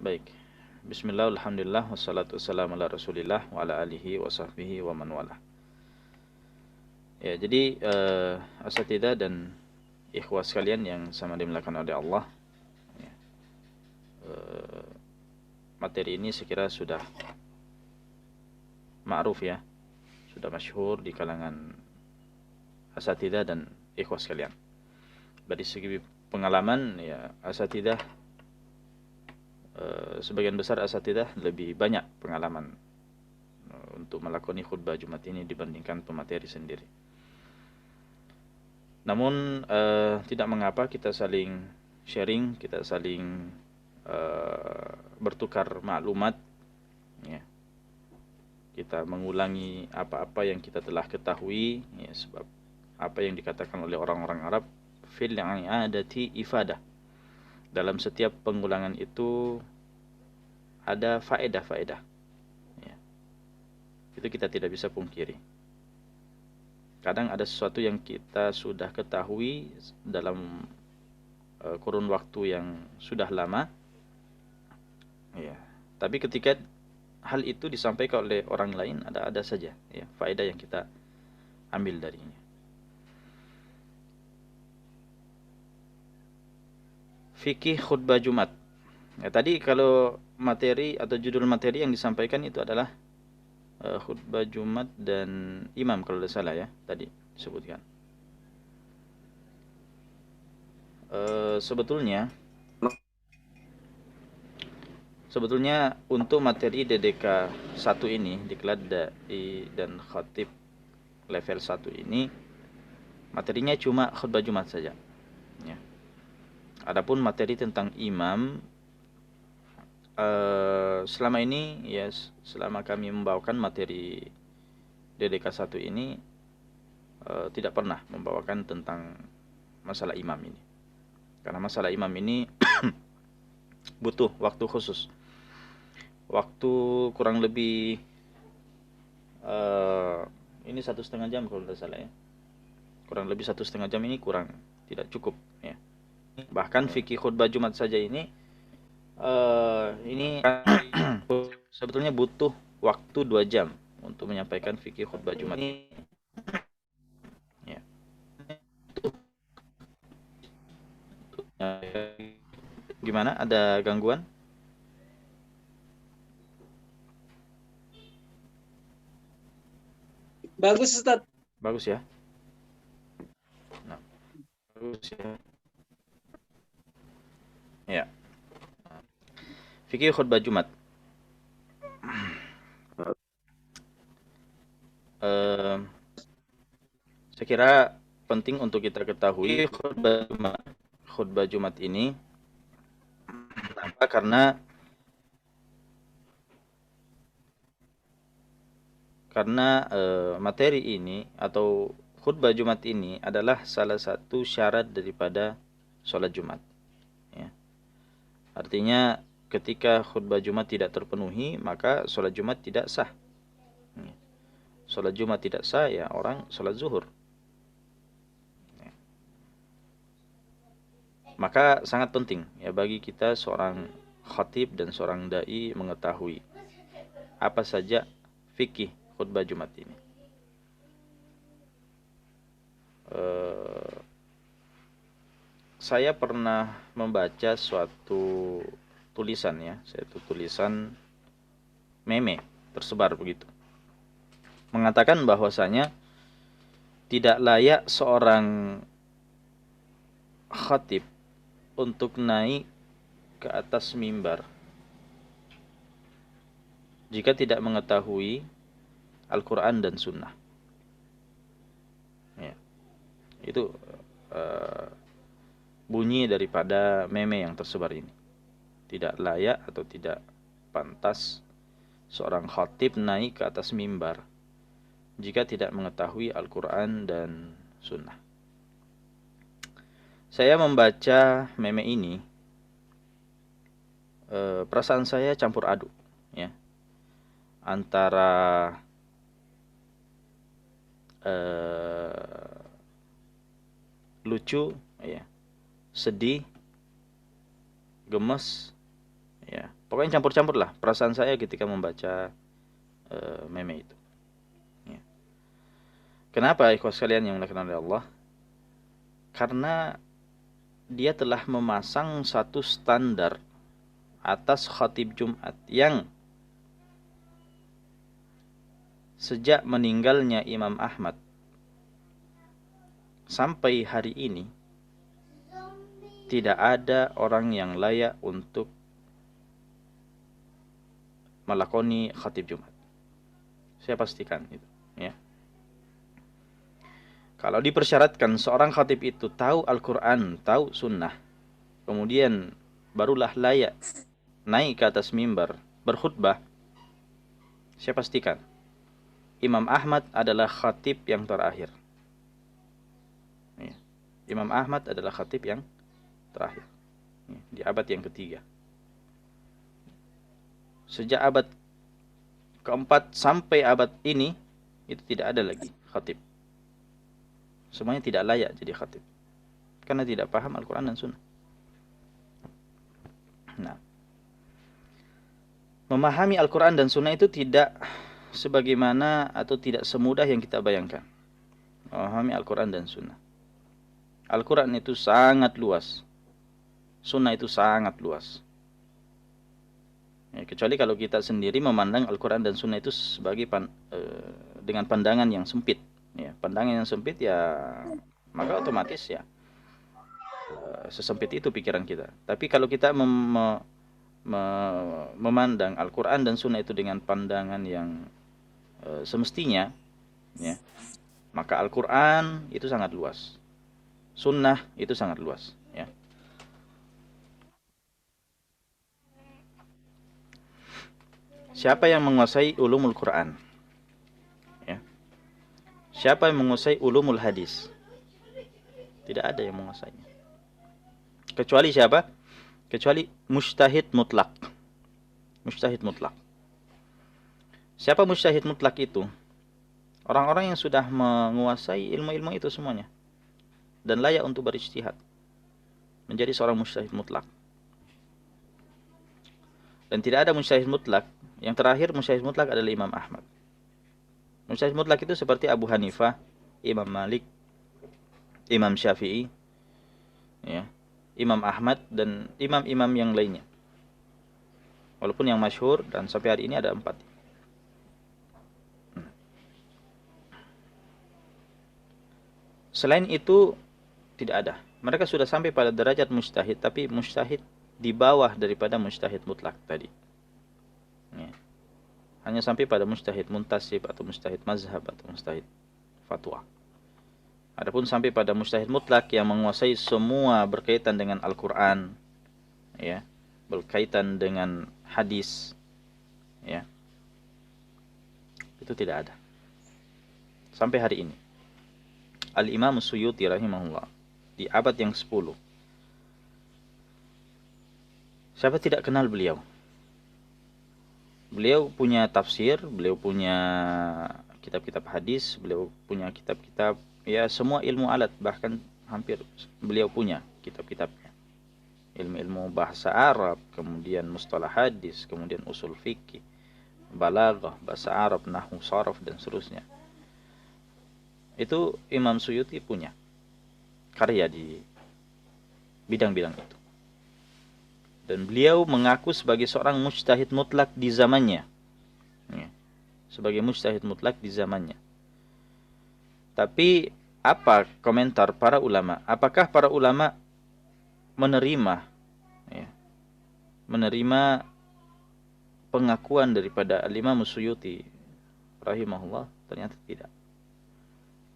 Baik. Bismillah, alhamdulillah, wassalatu wassalamu ala rasulillah wa ala alihi wa sahbihi wa man wala. Ya, jadi asatidzah dan ikhwah sekalian yang sama dimuliakan oleh Allah, ya, eh, materi ini sekira sudah ma'ruf ya, sudah masyhur di kalangan asatidzah dan ikhwah sekalian. Dari segi pengalaman, ya asatidzah, sebagian besar asatidzah lebih banyak pengalaman untuk melakoni khutbah Jumat ini dibandingkan pemateri sendiri. Namun tidak mengapa kita saling sharing, kita saling bertukar maklumat, ya. Kita mengulangi apa-apa yang kita telah ketahui, ya, sebab apa yang dikatakan oleh orang-orang Arab, fil i'adati ifadah. Dalam setiap pengulangan itu ada faedah-faedah, ya. Itu kita tidak bisa pungkiri. Kadang ada sesuatu yang kita sudah ketahui dalam kurun waktu yang sudah lama, ya. Tapi ketika hal itu disampaikan oleh orang lain, ada saja ya faedah yang kita ambil darinya. Fikih khutbah Jumat. Ya, tadi kalau materi atau judul materi yang disampaikan itu adalah khutbah Jumat dan imam kalau tidak salah ya tadi disebutkan. Sebetulnya untuk materi DDK 1 ini, diklat dai dan khatib level 1 ini, materinya cuma khutbah Jumat saja, ya. Adapun materi tentang imam, selama ini ya, selama kami membawakan materi DDK 1 ini, tidak pernah membawakan tentang masalah imam ini. Karena masalah imam ini butuh waktu khusus. Waktu kurang lebih ini 1,5 jam kalau tidak salah ya. Kurang lebih 1,5 jam ini tidak cukup ya. Bahkan fikih khutbah Jumat saja ini sebetulnya butuh waktu 2 jam untuk menyampaikan fikih khutbah Jumat ini, ya. Gimana? Ada gangguan? Bagus Ustaz. Bagus ya. Nah, bagus ya. Ya. Fikih khutbah Jumat. Saya kira penting untuk kita ketahui khutbah Jumat ini. Kenapa? Karena materi ini atau khutbah Jumat ini adalah salah satu syarat daripada sholat Jumat, ya. Artinya ketika khutbah Jumat tidak terpenuhi, maka sholat Jumat tidak sah, ya. Sholat Jumat tidak sah, ya orang sholat zuhur, ya. Maka sangat penting ya bagi kita seorang khatib dan seorang dai mengetahui apa saja fikih khutbah Jumat ini. Saya pernah membaca suatu tulisan ya, suatu tulisan meme tersebar begitu, mengatakan bahwasanya tidak layak seorang khatib untuk naik ke atas mimbar jika tidak mengetahui Al-Quran dan Sunnah, ya. Itu bunyi daripada meme yang tersebar ini. Tidak layak atau tidak pantas seorang khatib naik ke atas mimbar jika tidak mengetahui Al-Quran dan Sunnah. Saya membaca meme ini, perasaan saya campur aduk, ya, antara lucu, ya, sedih, gemes, ya, Pokoknya campur-campur lah perasaan saya ketika membaca meme itu. Ya. Kenapa ikhwas sekalian yang dimuliakan oleh Allah? Karena dia telah memasang satu standar atas khatib Jumat yang sejak meninggalnya Imam Ahmad sampai hari ini tidak ada orang yang layak untuk melakoni khatib Jumat. Saya pastikan itu, ya. Kalau dipersyaratkan seorang khatib itu tahu Al-Quran, tahu sunnah, kemudian barulah layak naik ke atas mimbar berkhutbah, saya pastikan Imam Ahmad adalah khatib yang terakhir. Ya. Imam Ahmad adalah khatib yang terakhir, ya, di abad yang ketiga. Sejak abad keempat sampai abad ini itu tidak ada lagi khatib. Semuanya tidak layak jadi khatib karena tidak paham Al-Quran dan Sunnah. Nah, memahami Al-Quran dan Sunnah itu tidak sebagaimana atau tidak semudah yang kita bayangkan. Memahami Al-Quran dan Sunnah. Al-Quran itu sangat luas, Sunnah itu sangat luas. Ya, kecuali kalau kita sendiri memandang Al-Quran dan Sunnah itu sebagai dengan pandangan yang sempit. Ya, pandangan yang sempit ya maka otomatis ya sesempit itu pikiran kita. Tapi kalau kita memandang Al-Quran dan Sunnah itu dengan pandangan yang semestinya, ya, maka Al-Quran itu sangat luas, Sunnah itu sangat luas. Ya. Siapa yang menguasai ulumul Quran? Siapa yang menguasai ulumul hadis? Tidak ada yang menguasainya. Kecuali siapa? Kecuali mujtahid mutlak. Mujtahid mutlak. Siapa mujtahid mutlak itu? Orang-orang yang sudah menguasai ilmu-ilmu itu semuanya dan layak untuk berijtihad, menjadi seorang mujtahid mutlak. Dan tidak ada mujtahid mutlak. Yang terakhir mujtahid mutlak adalah Imam Ahmad. Mujtahid mutlak itu seperti Abu Hanifah, Imam Malik, Imam Syafi'i, ya, Imam Ahmad dan imam-imam yang lainnya. Walaupun yang masyhur dan sampai hari ini ada 4. Selain itu tidak ada. Mereka sudah sampai pada derajat mujtahid, tapi mujtahid di bawah daripada mujtahid mutlak tadi. Ya. Hanya sampai pada mujtahid muntasib atau mujtahid mazhab atau mujtahid fatwa. Adapun sampai pada mujtahid mutlak yang menguasai semua berkaitan dengan Al-Quran, ya, berkaitan dengan hadis, ya, itu tidak ada sampai hari ini. Al-Imam Suyuti rahimahullah di abad yang 10. Siapa tidak kenal beliau? Beliau punya tafsir, beliau punya kitab-kitab hadis, beliau punya kitab-kitab, ya, semua ilmu alat, bahkan hampir beliau punya kitab-kitabnya. Ilmu-ilmu bahasa Arab, kemudian mustalah hadis, kemudian usul fikih, balaghah, bahasa Arab, nahwu, sharaf dan seterusnya. Itu Imam Suyuti punya karya di bidang-bidang itu. Dan beliau mengaku sebagai seorang mujtahid mutlak di zamannya. Ya, sebagai mujtahid mutlak di zamannya. Tapi apa komentar para ulama? Apakah para ulama menerima, ya, menerima pengakuan daripada Al-Imam Suyuti rahimahullah? Ternyata tidak.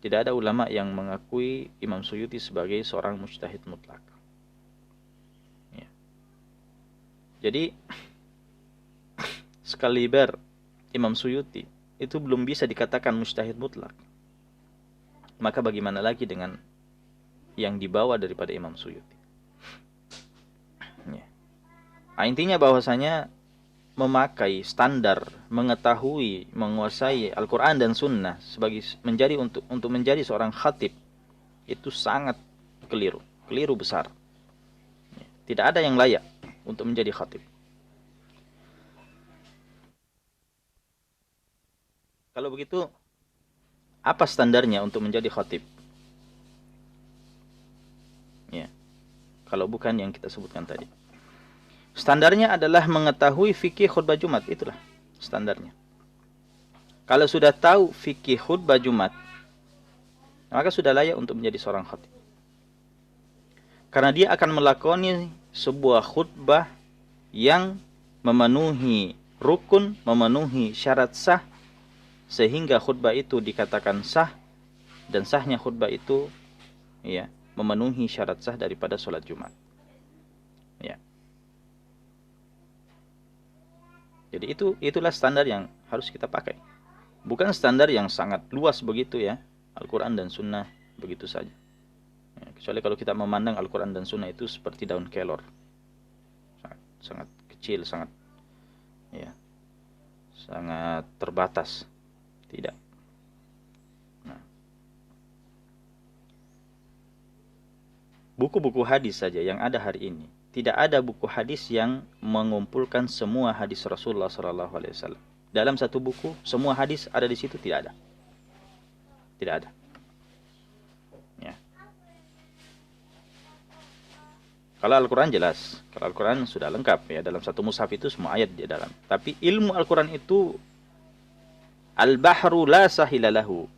Tidak ada ulama yang mengakui Imam Suyuti sebagai seorang mujtahid mutlak. Jadi sekaliber Imam Suyuti itu belum bisa dikatakan mujtahid mutlak, maka bagaimana lagi dengan yang dibawa daripada Imam Suyuti? Ya. Nah, intinya bahwasanya memakai standar, mengetahui, menguasai Al-Quran dan Sunnah sebagai menjadi untuk menjadi seorang khatib itu sangat keliru besar. Ya. Tidak ada yang layak untuk menjadi khatib. Kalau begitu, apa standarnya untuk menjadi khatib? Ya, kalau bukan yang kita sebutkan tadi. Standarnya adalah mengetahui fikih khutbah Jumat, itulah standarnya. Kalau sudah tahu fikih khutbah Jumat, maka sudah layak untuk menjadi seorang khatib. Karena dia akan melakoni sebuah khutbah yang memenuhi rukun, memenuhi syarat sah, sehingga khutbah itu dikatakan sah, dan sahnya khutbah itu ya memenuhi syarat sah daripada sholat Jumat. Ya. Jadi itulah standar yang harus kita pakai. Bukan standar yang sangat luas begitu ya, Al-Quran dan Sunnah begitu saja. Ya, kecuali kalau kita memandang Al-Quran dan Sunnah itu seperti daun kelor, sangat kecil, sangat ya, sangat terbatas. Tidak. Nah, buku-buku hadis saja yang ada hari ini, tidak ada buku hadis yang mengumpulkan semua hadis Rasulullah SAW. Dalam satu buku, semua hadis ada di situ, tidak ada. Tidak ada. Ya. Kalau Al-Quran jelas, kalau Al-Quran sudah lengkap ya, dalam satu mushaf itu semua ayat di dalam. Tapi ilmu Al-Quran itu al-bahru la sahilalahu.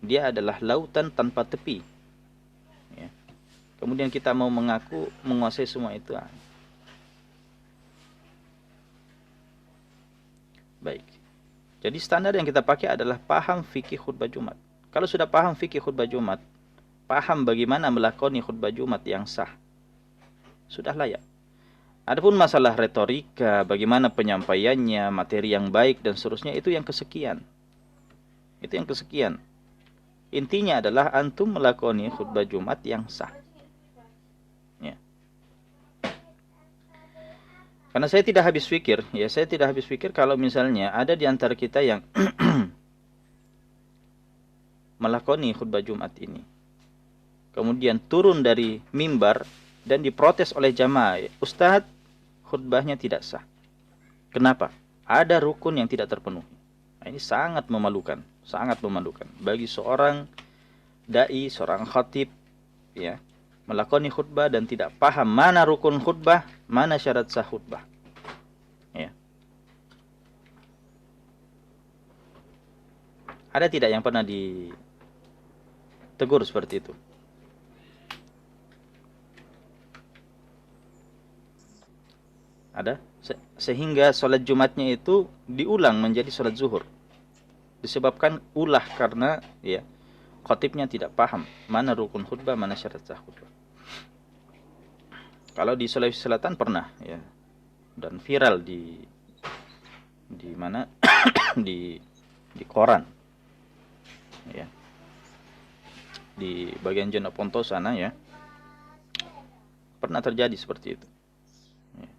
Dia adalah lautan tanpa tepi. Ya. Kemudian kita mau mengaku menguasai semua itu. Baik. Jadi standar yang kita pakai adalah paham fikih khutbah Jumat. Kalau sudah paham fikih khutbah Jumat, paham bagaimana melakoni khutbah Jumat yang sah, sudah layak. Adapun masalah retorika, bagaimana penyampaiannya, materi yang baik dan seterusnya, itu yang kesekian. Itu yang kesekian. Intinya adalah antum melakoni khutbah Jumat yang sah. Ya. Karena saya tidak habis pikir, ya saya tidak habis pikir kalau misalnya ada di antara kita yang melakoni khutbah Jumat ini, kemudian turun dari mimbar dan diprotes oleh jamaah, Ustadz, khutbahnya tidak sah. Kenapa? Ada rukun yang tidak terpenuhi. Nah, ini sangat memalukan bagi seorang dai, seorang khatib, ya, melakoni khutbah dan tidak paham mana rukun khutbah, mana syarat sah khutbah. Ya. Ada tidak yang pernah ditegur seperti itu? Ada? Sehingga sholat Jumatnya itu diulang menjadi sholat zuhur. Disebabkan ulah karena ya khatibnya tidak paham mana rukun khutbah, mana syarat sah khutbah. Kalau di Sulawesi Selatan pernah ya, dan viral di mana di koran ya, di bagian Jeneponto sana ya, pernah terjadi seperti itu ya.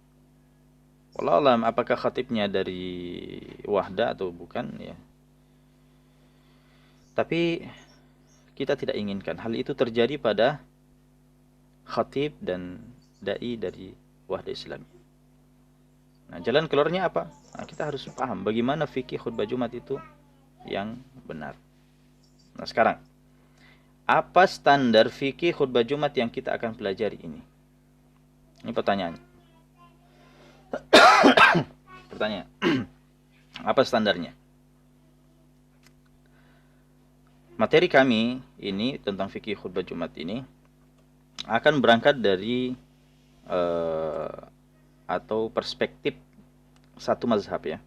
Wallahu a'lam apakah khatibnya dari Wahda atau bukan ya, tapi kita tidak inginkan hal itu terjadi pada khatib dan dai dari Wahda Islami. Nah, jalan keluarnya apa? Nah, kita harus paham bagaimana fikih khutbah Jumat itu yang benar. Nah, sekarang apa standar fikih khutbah Jumat yang kita akan pelajari ini? Ini pertanyaannya. Pertanyaan. Apa standarnya? Materi kami ini tentang fikih khutbah Jumat ini akan berangkat dari atau perspektif satu mazhab ya.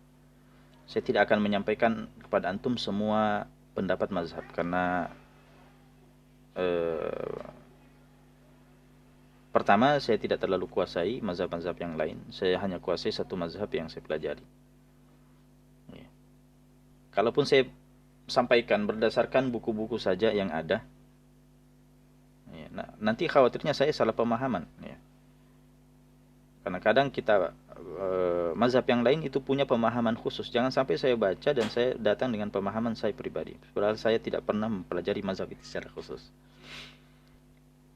Saya tidak akan menyampaikan kepada antum semua pendapat mazhab karena pertama saya tidak terlalu kuasai mazhab-mazhab yang lain. Saya hanya kuasai satu mazhab yang saya pelajari. Ya. Kalaupun saya sampaikan berdasarkan buku-buku saja yang ada, ya, nanti khawatirnya saya salah pemahaman ya. Karena kadang kita mazhab yang lain itu punya pemahaman khusus. Jangan sampai saya baca dan saya datang dengan pemahaman saya pribadi. Padahal saya tidak pernah mempelajari mazhab itu secara khusus.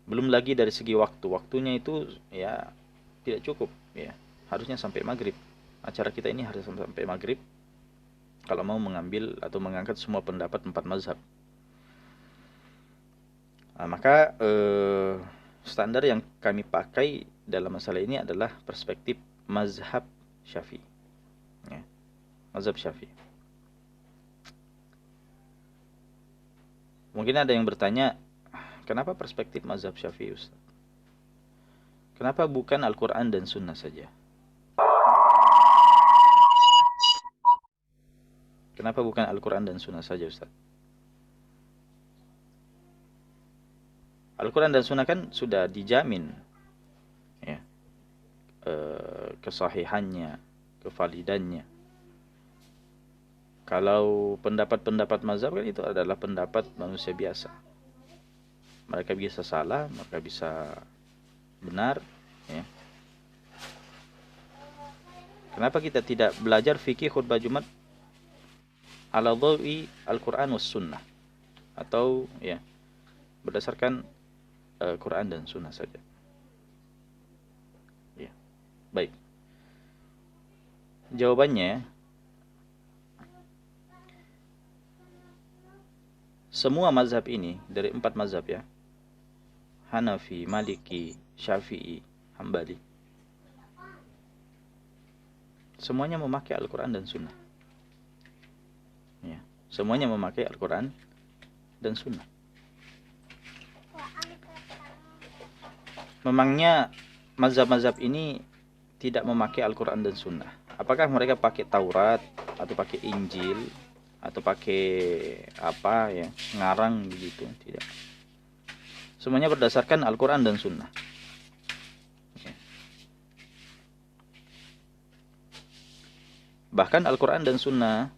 Belum lagi dari segi waktunya itu ya tidak cukup ya. Harusnya sampai maghrib. Acara kita ini harus sampai maghrib. kalau mau mengambil atau mengangkat semua pendapat 4 mazhab. Nah, maka standar yang kami pakai dalam masalah ini adalah perspektif mazhab Syafi'i. Ya, mazhab Syafi'i. Mungkin ada yang bertanya, kenapa perspektif mazhab Syafi'i, Ustaz? Kenapa bukan Al-Quran dan Sunnah saja? Kenapa bukan Al-Quran dan Sunnah saja, Ustaz? Al-Quran dan Sunnah kan sudah dijamin, ya, kesahihannya, kevalidannya. Kalau pendapat-pendapat mazhab kan itu adalah pendapat manusia biasa. Mereka bisa salah, mereka bisa benar, ya. Kenapa kita tidak belajar fikih khutbah Jumat ala dhawi Al-Quran was Sunnah, atau ya berdasarkan Quran dan Sunnah saja? Ya, baik. Jawabannya, semua mazhab ini dari 4 mazhab, ya, Hanafi, Maliki, Syafi'i, Hambali, semuanya memakai Al-Quran dan Sunnah. Ya, semuanya memakai Al-Quran dan Sunnah. Memangnya mazhab-mazhab ini tidak memakai Al-Quran dan Sunnah? Apakah mereka pakai Taurat atau pakai Injil atau pakai apa, ya, ngarang begitu? Tidak. Semuanya berdasarkan Al-Quran dan Sunnah. Bahkan Al-Quran dan Sunnah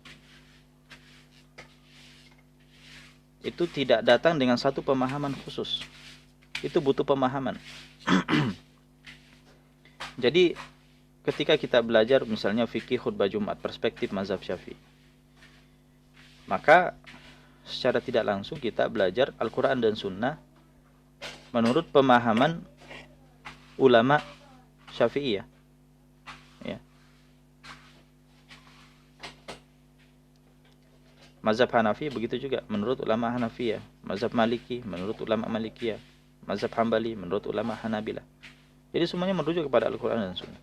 itu tidak datang dengan satu pemahaman khusus. Itu butuh pemahaman. Jadi ketika kita belajar misalnya fikih khutbah Jumat perspektif mazhab Syafi'i, maka secara tidak langsung kita belajar Al-Quran dan Sunnah menurut pemahaman ulama Syafi'i, ya. Mazhab Hanafi begitu juga menurut ulama Hanafiyah, mazhab Maliki menurut ulama Malikiyah, mazhab Hambali menurut ulama Hanabilah. Jadi semuanya merujuk kepada Al-Quran dan Sunnah.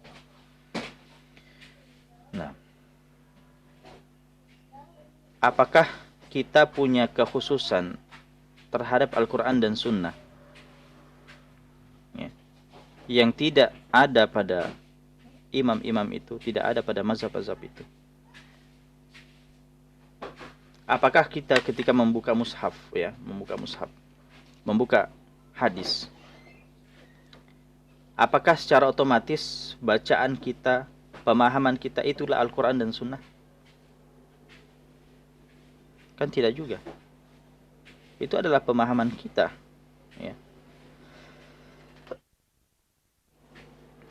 Nah, apakah kita punya kekhususan terhadap Al-Quran dan Sunnah, ya, yang tidak ada pada imam-imam itu, tidak ada pada mazhab-mazhab itu? Apakah kita ketika membuka mushaf, ya, membuka hadis, apakah secara otomatis bacaan kita, pemahaman kita itulah Al-Quran dan Sunnah? Kan tidak juga. Itu adalah pemahaman kita, ya.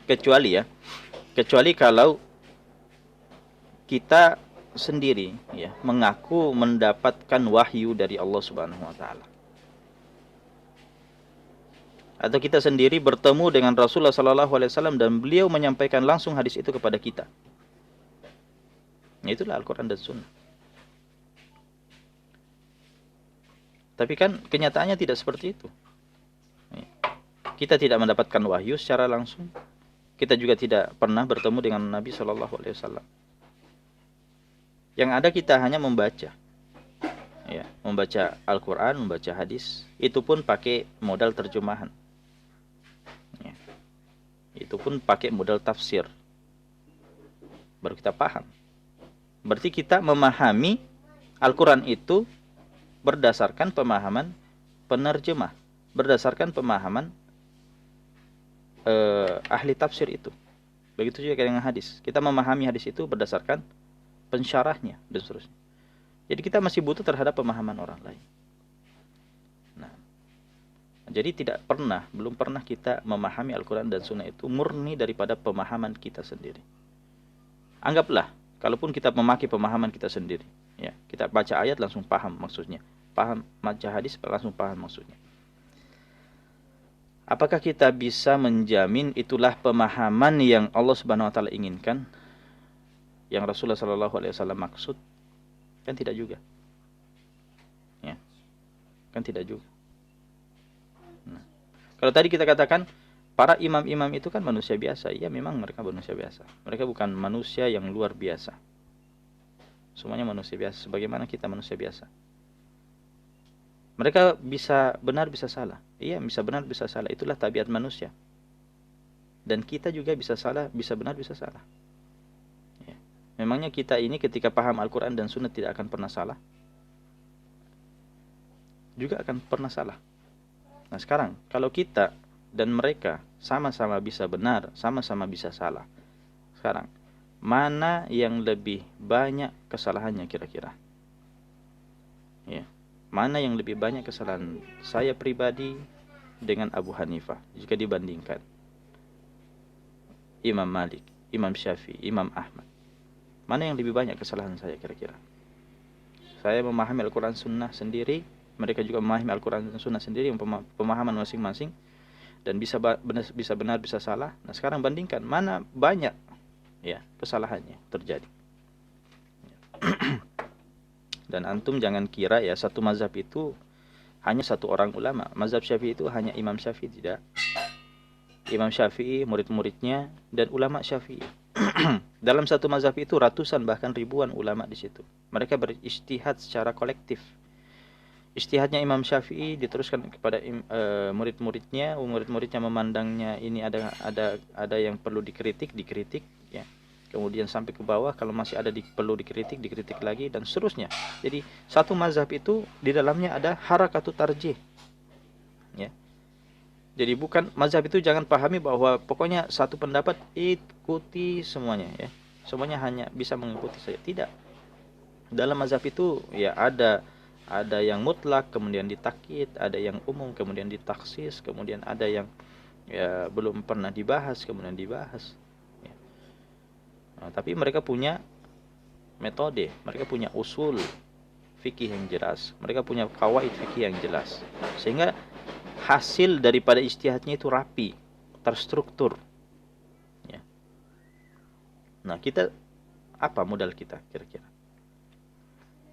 Kecuali kalau kita sendiri, ya, mengaku mendapatkan wahyu dari Allah Subhanahu wa taala. Atau kita sendiri bertemu dengan Rasulullah sallallahu alaihi wasallam dan beliau menyampaikan langsung hadis itu kepada kita. Itulah Al-Quran dan Sunnah. Tapi kan kenyataannya tidak seperti itu. Kita tidak mendapatkan wahyu secara langsung. Kita juga tidak pernah bertemu dengan Nabi sallallahu alaihi wasallam. Yang ada kita hanya membaca, ya, membaca Al-Quran, membaca hadis. Itu pun pakai modal terjemahan, ya. Itu pun pakai modal tafsir, baru kita paham. Berarti kita memahami Al-Quran itu berdasarkan pemahaman penerjemah, berdasarkan pemahaman ahli tafsir itu. Begitu juga dengan hadis. Kita memahami hadis itu berdasarkan pensyarahnya dan seterusnya. Jadi kita masih butuh terhadap pemahaman orang lain. Nah, jadi belum pernah kita memahami Al-Quran dan Sunnah itu murni daripada pemahaman kita sendiri. Anggaplah, kalaupun kita memakai pemahaman kita sendiri, ya, kita baca ayat langsung paham maksudnya, baca hadis langsung paham maksudnya. Apakah kita bisa menjamin itulah pemahaman yang Allah Subhanahu wa taala inginkan, yang Rasulullah sallallahu alaihi wasallam maksud? Kan tidak juga. Ya, kan tidak juga. Nah, kalau tadi kita katakan para imam-imam itu kan manusia biasa. Iya, memang mereka manusia biasa. Mereka bukan manusia yang luar biasa. Semuanya manusia biasa, sebagaimana kita manusia biasa. Mereka bisa benar, bisa salah. Iya, bisa benar, bisa salah. Itulah tabiat manusia. Dan kita juga bisa salah, bisa benar, bisa salah. Ya. Memangnya kita ini ketika paham Al-Quran dan Sunnah tidak akan pernah salah? Juga akan pernah salah. Nah sekarang, kalau kita dan mereka sama-sama bisa benar, sama-sama bisa salah. Sekarang, mana yang lebih banyak kesalahannya kira-kira? Ya. Mana yang lebih banyak kesalahan saya pribadi dengan Abu Hanifah jika dibandingkan Imam Malik, Imam Syafi'i, Imam Ahmad? Mana yang lebih banyak kesalahan saya kira-kira? Saya memahami Al-Quran Sunnah sendiri, mereka juga memahami Al-Quran Sunnah sendiri, pemahaman masing-masing, dan bisa benar, bisa salah. Nah sekarang bandingkan mana banyak ya kesalahannya terjadi. Dan antum jangan kira ya satu mazhab itu hanya satu orang ulama. Mazhab Syafi'i itu hanya Imam Syafi'i, tidak. Imam Syafi'i, murid-muridnya, dan ulama Syafi'i. Dalam satu mazhab itu ratusan bahkan ribuan ulama di situ. Mereka berijtihad secara kolektif. Ijtihadnya Imam Syafi'i diteruskan kepada murid-muridnya, murid-muridnya memandangnya ini ada yang perlu dikritik ya. Kemudian sampai ke bawah, kalau masih ada perlu dikritik lagi, dan seterusnya. Jadi satu mazhab itu di dalamnya ada harakatut tarjih. Ya. Jadi bukan mazhab itu, jangan pahami bahwa pokoknya satu pendapat ikuti semuanya ya. Semuanya hanya bisa mengikuti saja. Tidak. Dalam mazhab itu ya ada yang mutlak kemudian ditakkid, ada yang umum kemudian ditaksis, kemudian ada yang ya belum pernah dibahas kemudian dibahas. Ya. Nah, tapi mereka punya metode, mereka punya usul fikih yang jelas, mereka punya qawaid fikih yang jelas, sehingga hasil daripada ijtihadnya itu rapi, terstruktur. Ya. Nah kita apa modal kita kira-kira?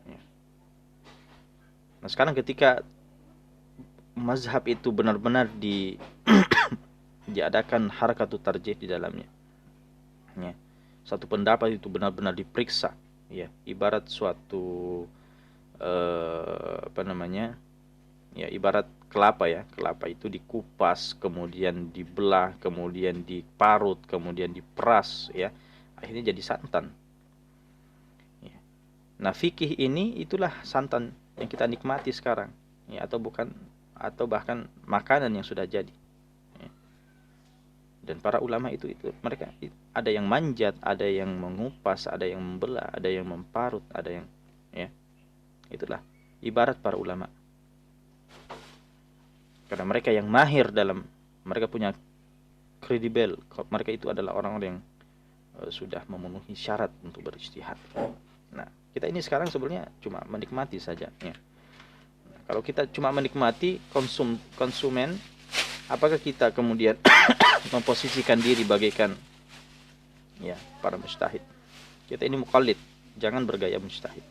Ya. Nah sekarang ketika mazhab itu benar-benar diadakan harakatut tarjih di dalamnya, ya. Satu pendapat itu benar-benar diperiksa, ya, ibarat suatu ya ibarat kelapa ya, kelapa itu dikupas, kemudian dibelah, kemudian diparut, kemudian diperas, ya, akhirnya jadi santan. Ya. Nah fikih ini itulah santan yang kita nikmati sekarang, ya, atau bahkan makanan yang sudah jadi. Dan para ulama itu mereka ada yang manjat, ada yang mengupas, ada yang membelah, ada yang memparut, ada yang ya. Itulah ibarat para ulama. Karena mereka yang mahir dalam, mereka punya kredibel, mereka itu adalah orang-orang yang sudah memenuhi syarat untuk berijtihad. Nah, kita ini sekarang sebenarnya cuma menikmati saja ya. Nah, kalau kita cuma menikmati konsumen, apakah kita kemudian memposisikan diri bagaikan ya para mujtahid? Kita ini muqallid, jangan bergaya mujtahid.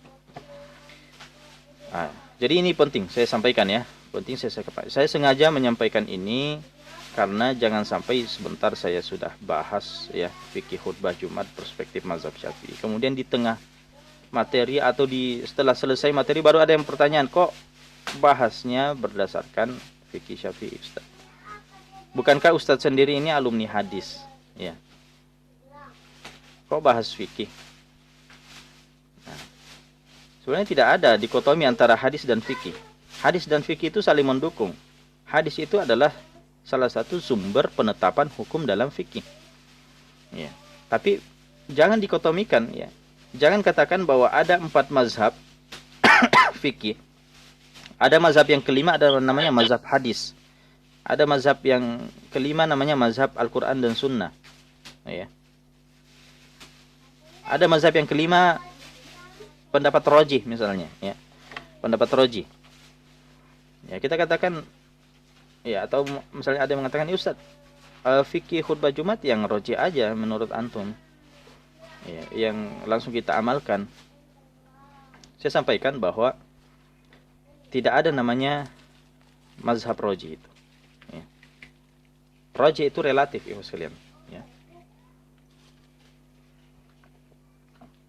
Nah, jadi ini penting saya sampaikan ya. Penting saya sengaja menyampaikan ini karena jangan sampai sebentar saya sudah bahas ya fikih khutbah Jumat perspektif mazhab Syafi'i. Kemudian di tengah materi atau setelah selesai materi baru ada yang pertanyaan, kok bahasnya berdasarkan fikih Syafi'i, Ustaz? Bukankah Ustaz sendiri ini alumni hadis? Ya. Kok bahas fikih? Nah, sebenarnya tidak ada dikotomi antara hadis dan fikih. Hadis dan fikih itu saling mendukung. Hadis itu adalah salah satu sumber penetapan hukum dalam fikih. Ya. Tapi jangan dikotomikan ya. Jangan katakan bahwa ada 4 mazhab fikih. Ada mazhab yang kelima adalah namanya mazhab hadis. Ada mazhab yang kelima namanya mazhab Al-Quran dan Sunnah. Ya. Ada mazhab yang kelima pendapat rajih misalnya. Ya. Pendapat rajih. Ya, kita katakan ya, atau misalnya ada yang mengatakan, ya Ustaz, fikih khutbah Jumat yang rajih aja menurut antum. Ya, yang langsung kita amalkan. Saya sampaikan bahwa tidak ada namanya mazhab roji itu. Ya. Roji itu relatif, ibu sekalian. Ya.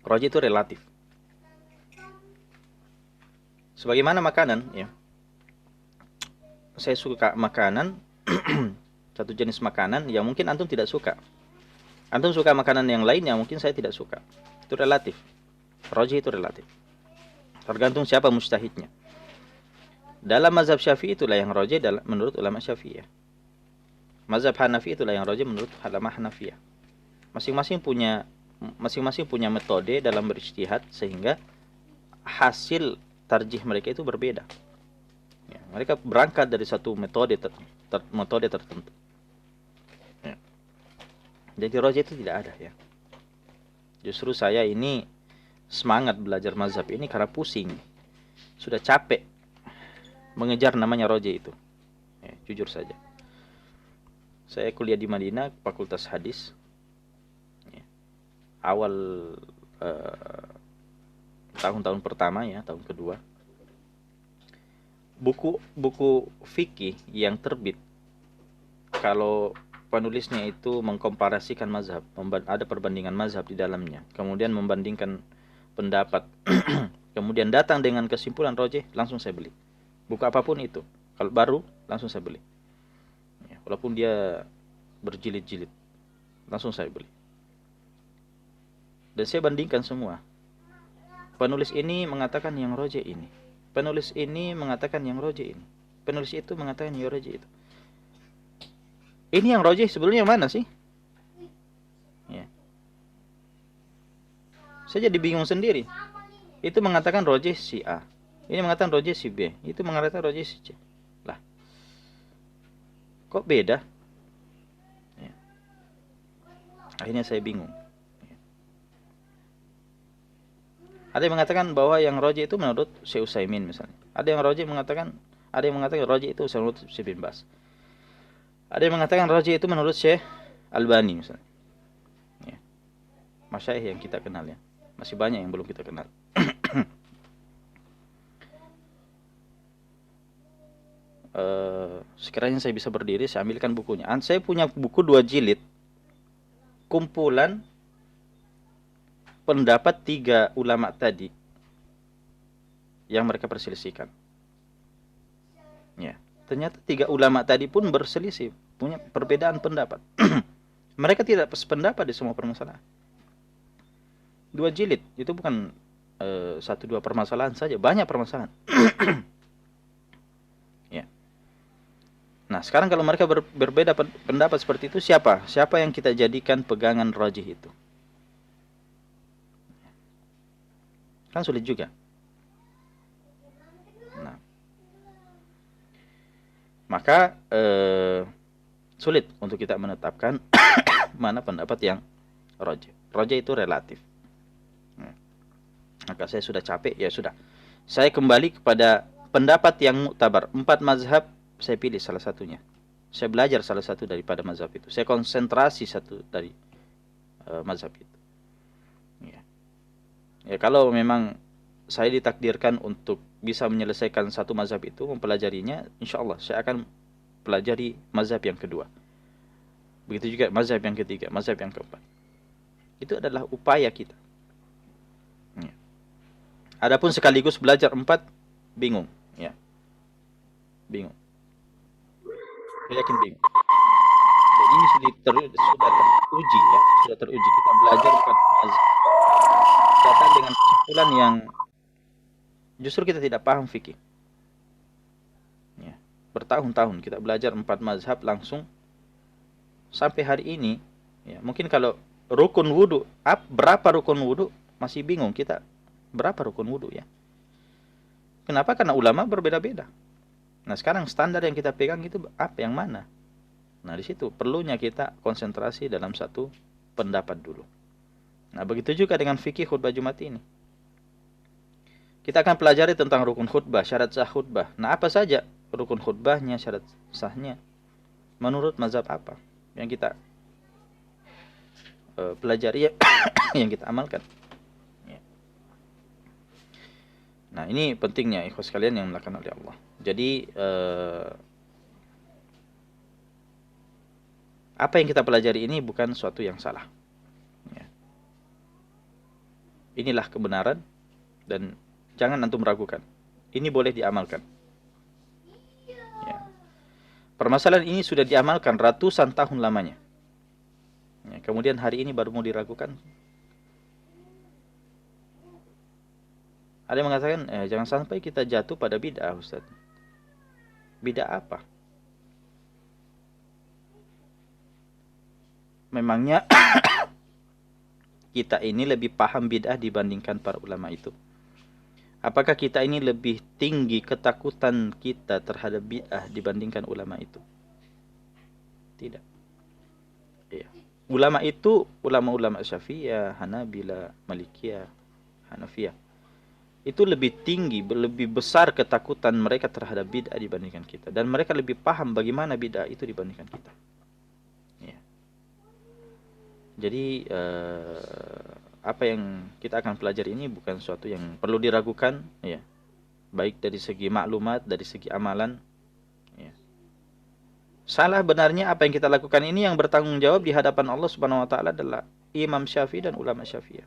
Roji itu relatif. Sebagaimana makanan, ya. Saya suka makanan, satu jenis makanan yang mungkin antum tidak suka. Antum suka makanan yang lain yang mungkin saya tidak suka. Itu relatif. Roji itu relatif. Tergantung siapa mujtahidnya. Dalam mazhab Syafi'i itulah yang roji menurut ulama Syafi'iyah. Mazhab Hanafi itulah yang roji menurut ulama Hanafiyah. Masing-masing punya metode dalam berijtihad sehingga hasil tarjih mereka itu berbeda. Ya, mereka berangkat dari satu metode tertentu. Ya. Jadi roji itu tidak ada ya. Justru saya ini semangat belajar mazhab ini karena pusing. Sudah capek mengejar namanya roji itu. Ya, jujur saja. Saya kuliah di Madinah, Fakultas Hadis. Ya. Awal tahun-tahun pertama ya, tahun kedua. Buku fikih yang terbit, kalau penulisnya itu mengkomparasikan mazhab, ada perbandingan mazhab di dalamnya, kemudian membandingkan pendapat, kemudian datang dengan kesimpulan rojih, langsung saya beli. Buku apapun itu, kalau baru langsung saya beli. Ya, walaupun dia berjilid-jilid, langsung saya beli. Dan saya bandingkan semua. Penulis ini mengatakan yang rojih ini, penulis ini mengatakan yang rojih ini, penulis itu mengatakan yang rojih itu. Ini yang rojih sebelumnya mana sih? Ya. Saya jadi bingung sendiri. Itu mengatakan rojih si A, ini mengatakan rojih si B, itu mengatakan rojih si C. Lah, kok beda? Ya. Akhirnya saya bingung. Ya. Ada yang mengatakan bahwa yang rojih itu menurut Syekh Utsaimin misalnya. Ada yang mengatakan rojih itu menurut Syekh bin Baz. Ada yang mengatakan rajih itu menurut Syekh Albani misalnya. Ya. Masyayikh yang kita kenal ya. Masih banyak yang belum kita kenal. Sekiranya saya bisa berdiri, saya ambilkan bukunya. Saya punya buku 2 jilid. Kumpulan pendapat 3 ulama tadi yang mereka perselisihkan. Ya. Ternyata 3 ulama tadi pun berselisih, punya perbedaan pendapat. Mereka tidak sependapat di semua permasalahan. 2 jilid, itu bukan 1-2 permasalahan saja, banyak permasalahan. Ya. Nah, sekarang kalau mereka berbeda pendapat seperti itu, siapa yang kita jadikan pegangan rajih itu? Kan sulit juga. Nah, maka sulit untuk kita menetapkan mana pendapat yang rajih. Rajih itu relatif. Maka saya sudah capek, ya sudah. Saya kembali kepada pendapat yang muktabar. 4 mazhab, saya pilih salah satunya. Saya belajar salah satu daripada mazhab itu. Saya konsentrasi satu dari mazhab itu. Ya, kalau memang saya ditakdirkan untuk bisa menyelesaikan satu mazhab itu, mempelajarinya, insya Allah saya akan pelajari mazhab yang kedua. Begitu juga mazhab yang ketiga, mazhab yang keempat. Itu adalah upaya kita. Ya. Adapun sekaligus belajar 4, bingung. Ya. Bingung. Saya yakin bingung. Dan ini sudah teruji ya. Sudah teruji. Kita belajar bukan mazhab. Datang dengan kesimpulan yang justru kita tidak paham fikih. Ya. Bertahun-tahun kita belajar 4 mazhab langsung sampai hari ini. Ya. Mungkin kalau rukun wudu, berapa rukun wudu, masih bingung kita. Berapa rukun wudu ya? Kenapa? Karena ulama berbeda-beda. Nah, sekarang standar yang kita pegang itu apa, yang mana? Nah, di situ perlunya kita konsentrasi dalam satu pendapat dulu. Nah, begitu juga dengan fikih khutbah Jumat ini. Kita akan pelajari tentang rukun khutbah, syarat sah khutbah. Nah, apa saja rukun khutbahnya, syarat sahnya? Menurut mazhab apa yang kita pelajari, yang kita amalkan? Ya. Nah, ini pentingnya ikhwas sekalian yang dimuliakan oleh Allah. Jadi apa yang kita pelajari ini bukan suatu yang salah. Ya. Inilah kebenaran dan jangan antum ragukan. Ini boleh diamalkan. Ya. Permasalahan ini sudah diamalkan ratusan tahun lamanya. Ya, kemudian hari ini baru mau diragukan. Ada yang mengatakan, jangan sampai kita jatuh pada bid'ah, Ustaz. Bid'ah apa? Memangnya kita ini lebih paham bid'ah dibandingkan para ulama itu? Apakah kita ini lebih tinggi ketakutan kita terhadap bid'ah dibandingkan ulama itu? Tidak. Iya. Ulama itu, ulama-ulama Syafi'iyah, Hanabila, Malikiyah, Hanafiyah, itu lebih tinggi, lebih besar ketakutan mereka terhadap bid'ah dibandingkan kita. Dan mereka lebih paham bagaimana bid'ah itu dibandingkan kita. Ya. Jadi apa yang kita akan pelajari ini bukan sesuatu yang perlu diragukan, ya. Baik dari segi maklumat, dari segi amalan. Ya. Salah benarnya apa yang kita lakukan ini yang bertanggung jawab di hadapan Allah Subhanahu Wa Taala adalah Imam Syafi'i dan ulama Syafi'iyah.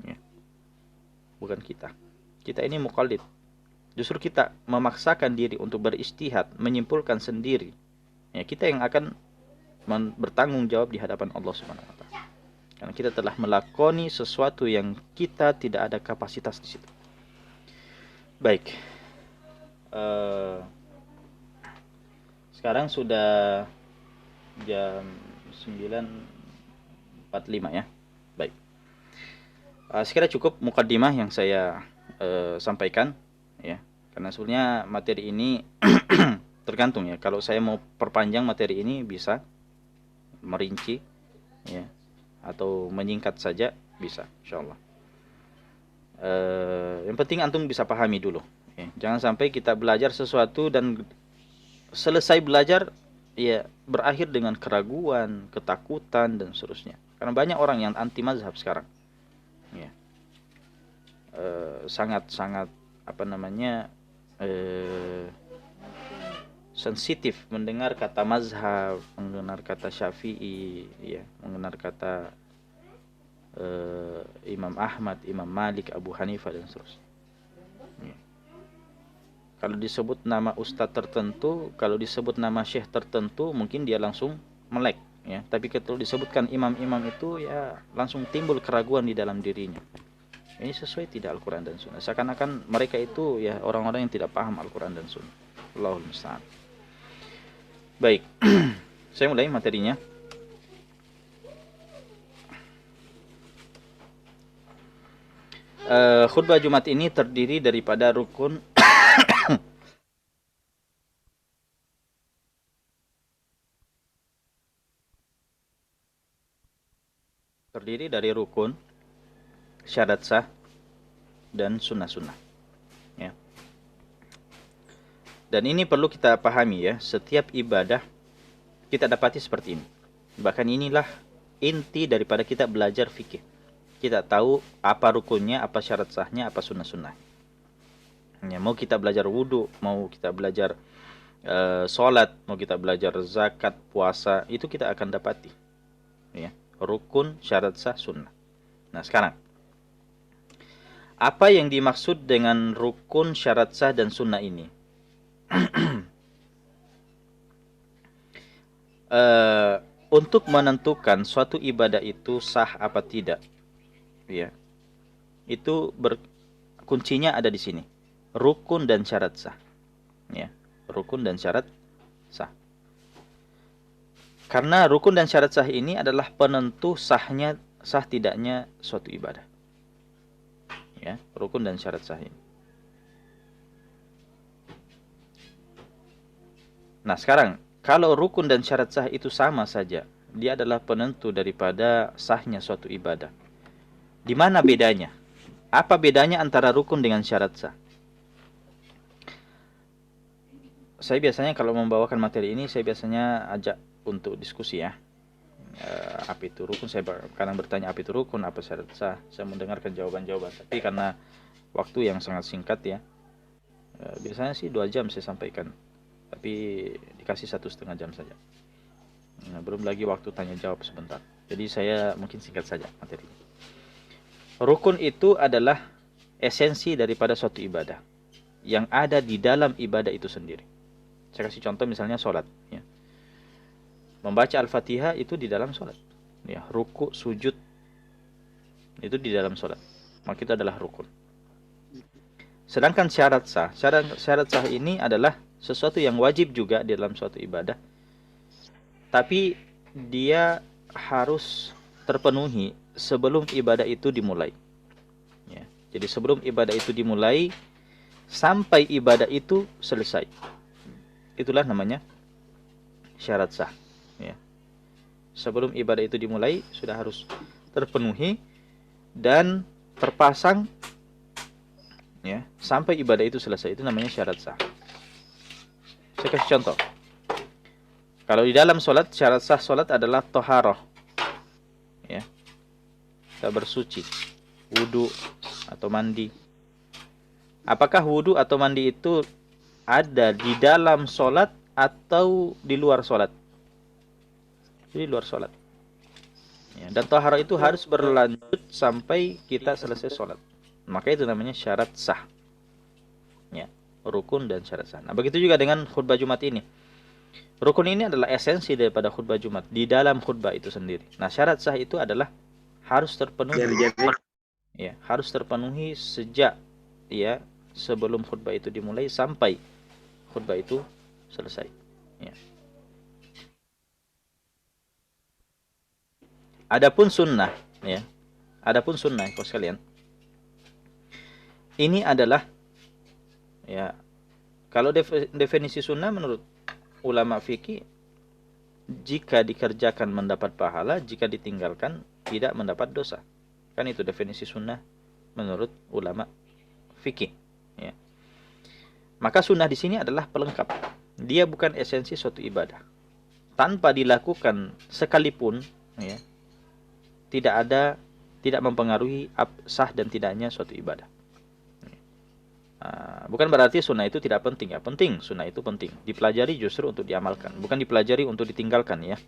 Ya. Bukan kita. Kita ini muqallid. Justru kita memaksakan diri untuk beristihad, menyimpulkan sendiri. Ya, kita yang akan bertanggung jawab di hadapan Allah Subhanahu wa taala. Karena kita telah melakoni sesuatu yang kita tidak ada kapasitas di situ. Baik. Sekarang sudah jam 9.45 ya. Baik. Sekira cukup mukaddimah yang saya sampaikan ya. Karena sebenarnya materi ini tergantung ya. Kalau saya mau perpanjang materi ini bisa merinci ya, atau menyingkat saja bisa, insyaallah. Yang penting antum bisa pahami dulu ya. Jangan sampai kita belajar sesuatu dan selesai belajar ya berakhir dengan keraguan, ketakutan dan seterusnya. Karena banyak orang yang anti mazhab sekarang ya. Sangat-sangat apa namanya sensitif mendengar kata mazhab, mendengar kata Syafi'i, ya, mendengar kata Imam Ahmad, Imam Malik, Abu Hanifah dan seterusnya. Ya. Kalau disebut nama ustadz tertentu, kalau disebut nama syekh tertentu, mungkin dia langsung melek, ya. Tapi kalau disebutkan imam-imam itu, ya langsung timbul keraguan di dalam dirinya. Ini sesuai tidak Al-Quran dan Sunnah? Seakan-akan mereka itu ya orang-orang yang tidak paham Al-Quran dan Sunnah. Allahul musta'an. Baik, saya mulai materinya. Khutbah Jumat ini terdiri daripada rukun terdiri dari rukun, syarat sah, dan sunnah-sunnah. Ya. Dan ini perlu kita pahami ya, setiap ibadah kita dapati seperti ini. Bahkan inilah inti daripada kita belajar fikih. Kita tahu apa rukunnya, apa syarat sahnya, apa sunnah-sunnah. Ya, mau kita belajar wudhu, mau kita belajar sholat, mau kita belajar zakat, puasa, itu kita akan dapati. Ya, rukun, syarat sah, sunnah. Nah sekarang, apa yang dimaksud dengan rukun, syarat sah, dan sunnah ini? Untuk menentukan suatu ibadah itu sah apa tidak, ya, itu kuncinya ada di sini, rukun dan syarat sah, ya, rukun dan syarat sah. Karena rukun dan syarat sah ini adalah penentu sah tidaknya suatu ibadah, ya, rukun dan syarat sah ini. Nah sekarang, kalau rukun dan syarat sah itu sama saja, dia adalah penentu daripada sahnya suatu ibadah. Di mana bedanya? Apa bedanya antara rukun dengan syarat sah? Saya biasanya kalau membawakan materi ini, saya biasanya ajak untuk diskusi ya. Apa itu rukun? Saya kadang bertanya apa itu rukun, apa syarat sah. Saya mendengarkan jawaban-jawaban. Tapi karena waktu yang sangat singkat ya. Biasanya sih 2 jam saya sampaikan, tapi dikasih 1,5 jam saja. Nah, belum lagi waktu tanya jawab sebentar. Jadi saya mungkin singkat saja materinya. Rukun itu adalah esensi daripada suatu ibadah yang ada di dalam ibadah itu sendiri. Saya kasih contoh misalnya sholat. Ya. Membaca Al-Fatihah itu di dalam sholat. Ya, ruku, sujud itu di dalam sholat. Maka itu adalah rukun. Sedangkan syarat sah, syarat sah ini adalah sesuatu yang wajib juga di dalam suatu ibadah. Tapi dia harus terpenuhi sebelum ibadah itu dimulai. Ya. Jadi sebelum ibadah itu dimulai sampai ibadah itu selesai. Itulah namanya syarat sah. Ya. Sebelum ibadah itu dimulai sudah harus terpenuhi dan terpasang ya sampai ibadah itu selesai. Itu namanya syarat sah. Saya kasih contoh. Kalau di dalam sholat, syarat sah sholat adalah toharoh. Ya. Kita bersuci. Wudu atau mandi. Apakah wudu atau mandi itu ada di dalam sholat atau di luar sholat? Di luar sholat. Ya. Dan toharoh itu harus berlanjut sampai kita selesai sholat. Maka itu namanya syarat sah. Ya. Rukun dan syarat sah. Nah, begitu juga dengan khutbah Jumat ini. Rukun ini adalah esensi daripada khutbah Jumat di dalam khutbah itu sendiri. Nah, syarat sah itu adalah harus terpenuhi. Ya, harus terpenuhi sejak ya sebelum khutbah itu dimulai sampai khutbah itu selesai. Ya. Adapun sunnah, ya. Adapun sunnah, kawan sekalian. Ini adalah ya kalau definisi sunnah menurut ulama fikih, jika dikerjakan mendapat pahala, jika ditinggalkan tidak mendapat dosa. Kan itu definisi sunnah menurut ulama fikih. Ya. Maka sunnah di sini adalah pelengkap. Dia bukan esensi suatu ibadah. Tanpa dilakukan sekalipun, ya, tidak mempengaruhi sah dan tidaknya suatu ibadah. Bukan berarti sunnah itu tidak penting, ya penting, sunnah itu penting, dipelajari justru untuk diamalkan, bukan dipelajari untuk ditinggalkan ya.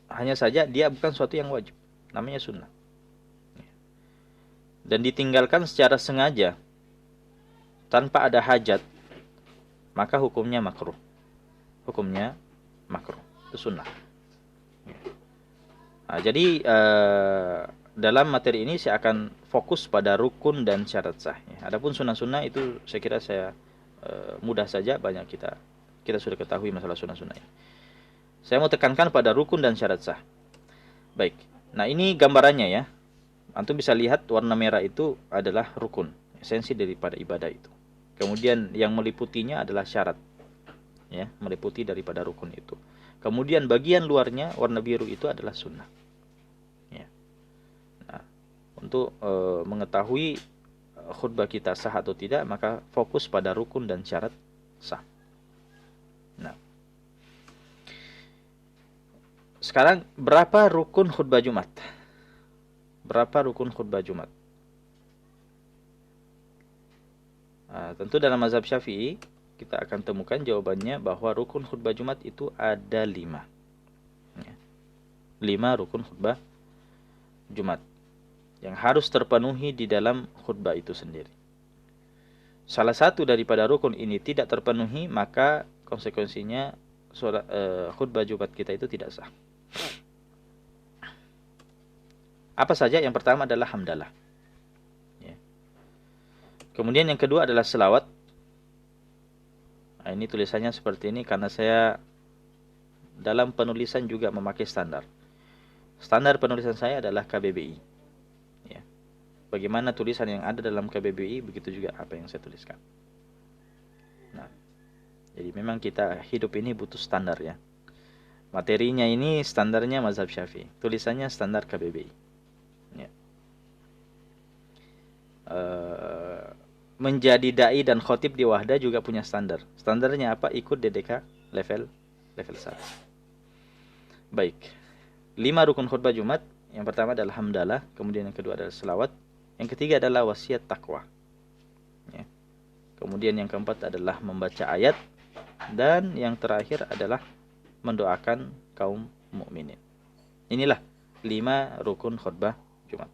Hanya saja dia bukan suatu yang wajib, namanya sunnah. Dan ditinggalkan secara sengaja tanpa ada hajat, maka hukumnya makruh. Hukumnya makruh, itu sunnah. Jadi dalam materi ini saya akan fokus pada rukun dan syarat sah. Adapun sunnah-sunnah itu saya kira mudah saja, banyak kita sudah ketahui masalah sunnah-sunnah ini. Saya mau tekankan pada rukun dan syarat sah. Baik. Nah, ini gambarannya ya. Antum bisa lihat warna merah itu adalah rukun, esensi daripada ibadah itu. Kemudian yang meliputinya adalah syarat. Ya, meliputi daripada rukun itu. Kemudian bagian luarnya warna biru itu adalah sunnah. Untuk mengetahui khutbah kita sah atau tidak, maka fokus pada rukun dan syarat sah. Nah, sekarang berapa rukun khutbah Jumat? Berapa rukun khutbah Jumat? Tentu dalam mazhab Syafi'i kita akan temukan jawabannya bahwa rukun khutbah Jumat itu ada 5. 5 rukun khutbah Jumat yang harus terpenuhi di dalam khutbah itu sendiri. Salah satu daripada rukun ini tidak terpenuhi, maka konsekuensinya khutbah Jumat kita itu tidak sah. Apa saja? Yang pertama adalah hamdalah. Ya. Kemudian yang kedua adalah selawat. Nah, ini tulisannya seperti ini karena saya dalam penulisan juga memakai standar. Standar penulisan saya adalah KBBI. Bagaimana tulisan yang ada dalam KBBI, begitu juga apa yang saya tuliskan. Nah, jadi memang kita hidup ini butuh standar ya. Materinya ini standarnya mazhab Syafi'i, tulisannya standar KBBI. Ya. Menjadi dai dan khotib di Wahda juga punya standar. Standarnya apa? Ikut DDK level 1. Baik. 5 rukun khutbah Jumat. Yang pertama adalah hamdalah, kemudian yang kedua adalah selawat. Yang ketiga adalah wasiat takwa. Ya. Kemudian yang keempat adalah membaca ayat. Dan yang terakhir adalah mendoakan kaum mukminin. Inilah 5 rukun khutbah Jumat.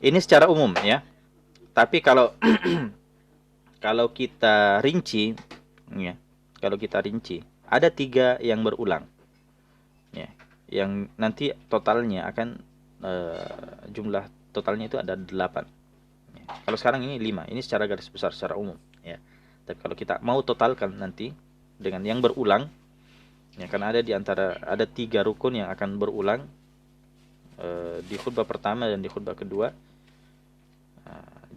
Ini secara umum ya. Tapi kalau kalau kita rinci, ya, kalau kita rinci, ada 3 yang berulang, ya, yang nanti totalnya akan jumlah totalnya itu ada 8. Ya. Kalau sekarang ini 5, ini secara garis besar, secara umum, ya. Tapi kalau kita mau totalkan nanti dengan yang berulang, ya, kan ada di antara ada 3 rukun yang akan berulang di khutbah pertama dan di khutbah kedua.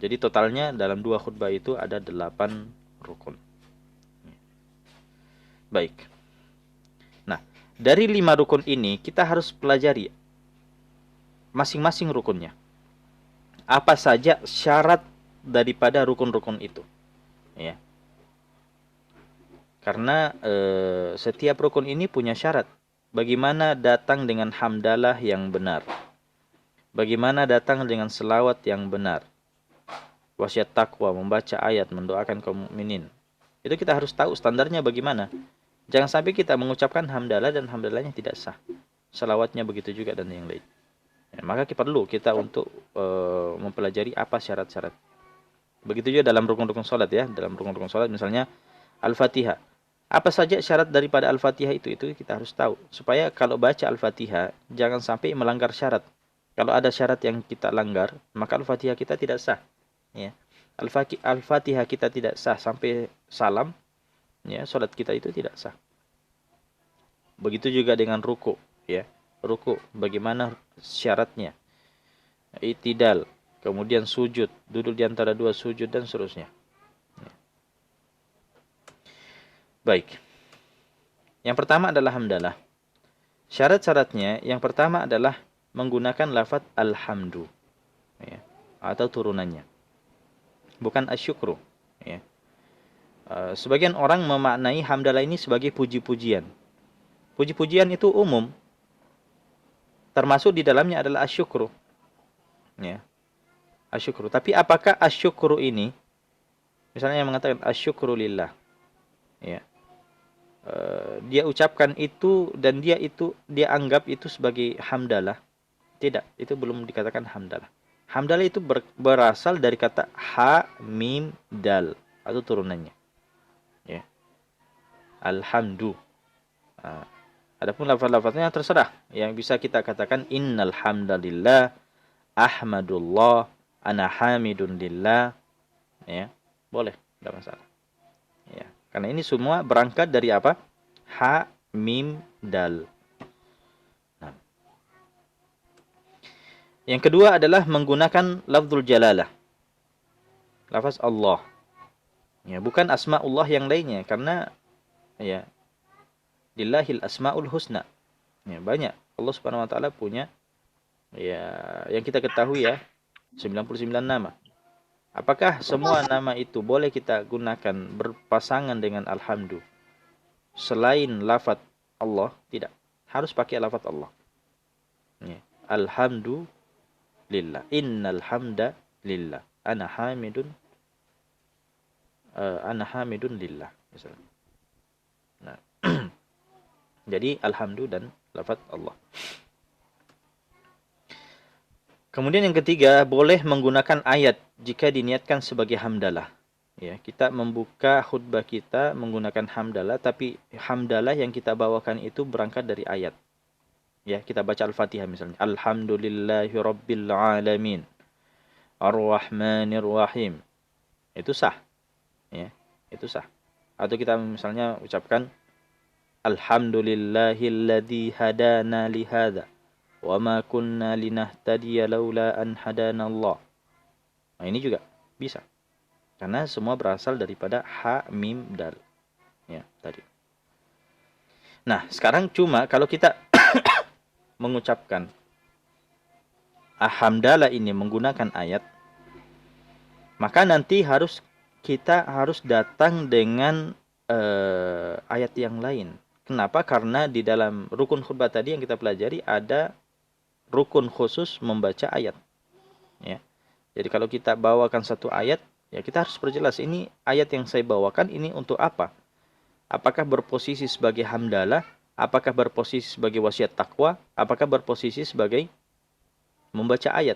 Jadi totalnya dalam 2 khutbah itu ada 8 rukun. Baik. Nah, dari 5 rukun ini kita harus pelajari masing-masing rukunnya. Apa saja syarat daripada rukun-rukun itu. Ya. Karena setiap rukun ini punya syarat. Bagaimana datang dengan hamdalah yang benar. Bagaimana datang dengan selawat yang benar. Wasiat takwa, membaca ayat, mendoakan kaum mukminin. Itu kita harus tahu standarnya bagaimana. Jangan sampai kita mengucapkan hamdalah dan hamdalahnya tidak sah. Selawatnya begitu juga dan yang lain. Ya, maka perlu kita untuk mempelajari apa syarat-syarat. Begitu juga dalam rukun-rukun salat ya. Dalam rukun-rukun salat misalnya Al-Fatihah. Apa saja syarat daripada Al-Fatihah itu kita harus tahu. Supaya kalau baca Al-Fatihah jangan sampai melanggar syarat. Kalau ada syarat yang kita langgar, maka Al-Fatihah kita tidak sah. Ya. Al-Fatihah kita tidak sah sampai salam, ya, salat kita itu tidak sah. Begitu juga dengan ruku, ya. Ruku bagaimana syaratnya? I'tidal, kemudian sujud, duduk di antara 2 sujud dan seterusnya. Ya. Baik. Yang pertama adalah hamdalah. Syarat-syaratnya yang pertama adalah menggunakan lafaz alhamdu, ya, atau turunannya. Bukan asyukru, ya. Sebagian orang memaknai hamdalah ini sebagai puji-pujian. Puji-pujian itu umum. Termasuk di dalamnya adalah asyukru. Ya. Asyukru. Tapi apakah asyukru ini, misalnya yang mengatakan asyukru lillah, ya. Dia ucapkan itu dan dia anggap itu sebagai hamdalah. Tidak, itu belum dikatakan hamdalah. Hamdalah itu berasal dari kata ha, mim, dal atau turunannya. Ya. Alhamdu. Adapun lafaz-lafaznya terserah. Yang bisa kita katakan innal hamdalillah, ahmadullah, ana hamidun lillah. Ya, boleh, tidak masalah. Ya, karena ini semua berangkat dari apa? Ha, mim, dal. Nah. Yang kedua adalah menggunakan lafzul jalalah. Lafaz Allah. Ya, bukan asmaullah yang lainnya karena ya lillahil asmaul husna. Ya, banyak. Allah Subhanahu wa taala punya ya yang kita ketahui ya 99 nama. Apakah semua nama itu boleh kita gunakan berpasangan dengan alhamdu selain lafaz Allah? Tidak. Harus pakai lafaz Allah. Ya. Alhamdulillah. Innal hamda lillah. Ana hamidun lillah. Misalnya. Nah. Jadi alhamdu dan lafaz Allah. Kemudian yang ketiga, boleh menggunakan ayat jika diniatkan sebagai hamdalah. Ya, kita membuka khutbah kita menggunakan hamdalah, tapi hamdalah yang kita bawakan itu berangkat dari ayat. Ya, kita baca Al-Fatihah misalnya. Alhamdulillahirabbil alamin. Ar-Rahmanir Rahim. Itu sah. Ya, itu sah. Atau kita misalnya ucapkan Alhamdulillahilladzi hadana li hadza wa ma kunna linahtadiya laula an hadana Allah. Nah, ini juga bisa. Karena semua berasal daripada ha, mim, dal. Ya, tadi. Nah, sekarang cuma kalau kita mengucapkan hamdalah ini menggunakan ayat, maka nanti kita harus datang dengan ayat yang lain. Kenapa? Karena di dalam rukun khutbah tadi yang kita pelajari ada rukun khusus membaca ayat. Ya. Jadi kalau kita bawakan satu ayat, ya kita harus perjelas ini ayat yang saya bawakan ini untuk apa? Apakah berposisi sebagai hamdalah? Apakah berposisi sebagai wasiat takwa? Apakah berposisi sebagai membaca ayat?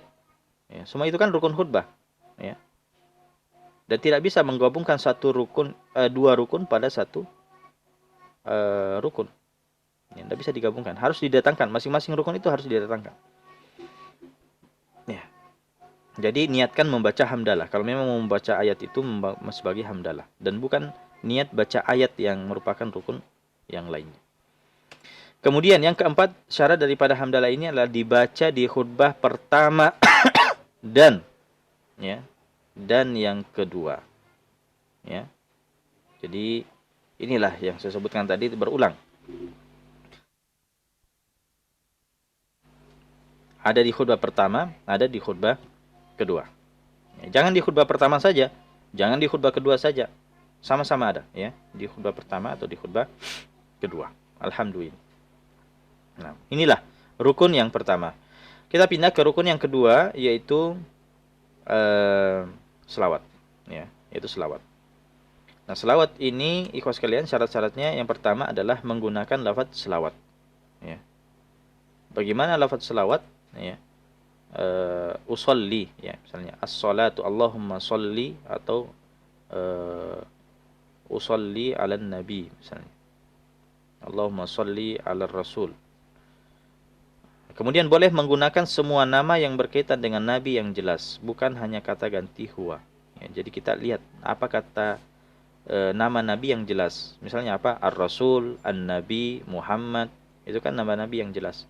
Ya, semua itu kan rukun khutbah. Ya. Dan tidak bisa menggabungkan dua rukun pada satu rukun. Ya, tidak bisa digabungkan. Harus didatangkan. Masing-masing rukun itu harus didatangkan. Ya. Jadi niatkan membaca hamdalah. Kalau memang mau membaca ayat itu sebagai hamdalah. Dan bukan niat baca ayat yang merupakan rukun yang lainnya. Kemudian yang keempat, syarat daripada hamdalah ini adalah dibaca di khutbah pertama dan yang kedua. Ya. Jadi inilah yang saya sebutkan tadi berulang. Ada di khutbah pertama, ada di khutbah kedua. Ya, jangan di khutbah pertama saja, jangan di khutbah kedua saja. Sama-sama ada, ya, di khutbah pertama atau di khutbah kedua. Alhamdulillah. Nah, inilah rukun yang pertama. Kita pindah ke rukun yang kedua, yaitu selawat. Ya, yaitu selawat. Nah, selawat ini, ikhwas sekalian, syarat-syaratnya yang pertama adalah menggunakan lafaz selawat. Ya. Bagaimana lafaz selawat? Ya. Usolli, ya, misalnya as-salatu Allahumma sholli atau usolli ala nabi, misalnya Allahumma sholli ala rasul. Kemudian boleh menggunakan semua nama yang berkaitan dengan nabi yang jelas, bukan hanya kata ganti huwa. Ya, jadi kita lihat apa kata nama nabi yang jelas. Misalnya apa? Ar-Rasul, An-Nabi, Muhammad, itu kan nama nabi yang jelas.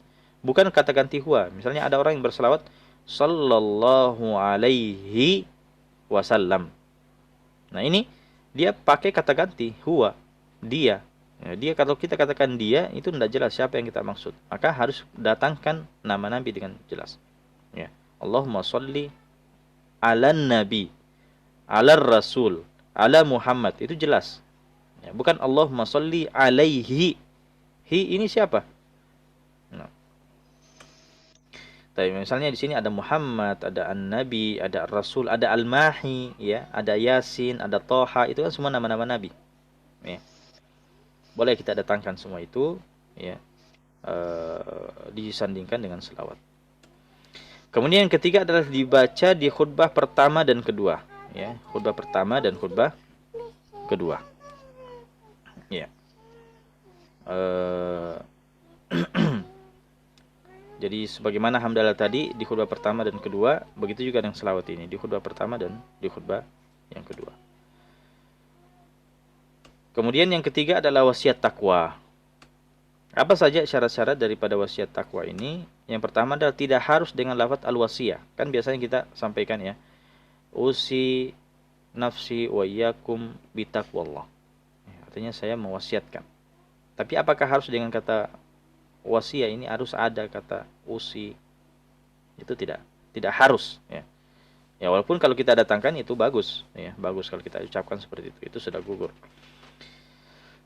Bukan kata ganti huwa. Misalnya ada orang yang berselawat sallallahu alaihi wasallam. Nah, ini dia pakai kata ganti huwa, dia. Ya, dia kalau kita katakan dia itu tidak jelas siapa yang kita maksud. Maka harus datangkan nama nabi dengan jelas. Ya. Allahumma sholli ala nabi, ala rasul, ala Muhammad, itu jelas. Ya, bukan Allahumma sholli alaihi. Hi ini siapa? Nah. Tapi misalnya di sini ada Muhammad, ada An-Nabi, ada Rasul, ada Al-Mahi, ya, ada Yasin, ada Toha, itu kan semua nama-nama Nabi. Ya. Boleh kita datangkan semua itu, ya, disandingkan dengan selawat. Kemudian yang ketiga adalah dibaca di khutbah pertama dan kedua, ya, khutbah pertama dan khutbah kedua. Ya. Jadi sebagaimana hamdalah tadi di khutbah pertama dan kedua, begitu juga dengan selawat ini di khutbah pertama dan di khutbah yang kedua. Kemudian yang ketiga adalah wasiat takwa. Apa saja syarat-syarat daripada wasiat takwa ini? Yang pertama adalah tidak harus dengan lafaz al-wasiyah. Kan biasanya kita sampaikan, ya, usi nafsi wa iyyakum bitaqwallah. Artinya saya mewasiatkan. Tapi apakah harus dengan kata wasiat ini harus ada kata usi? Itu tidak harus, ya. Ya, walaupun kalau kita datangkan itu bagus, ya, bagus kalau kita ucapkan seperti itu sudah gugur.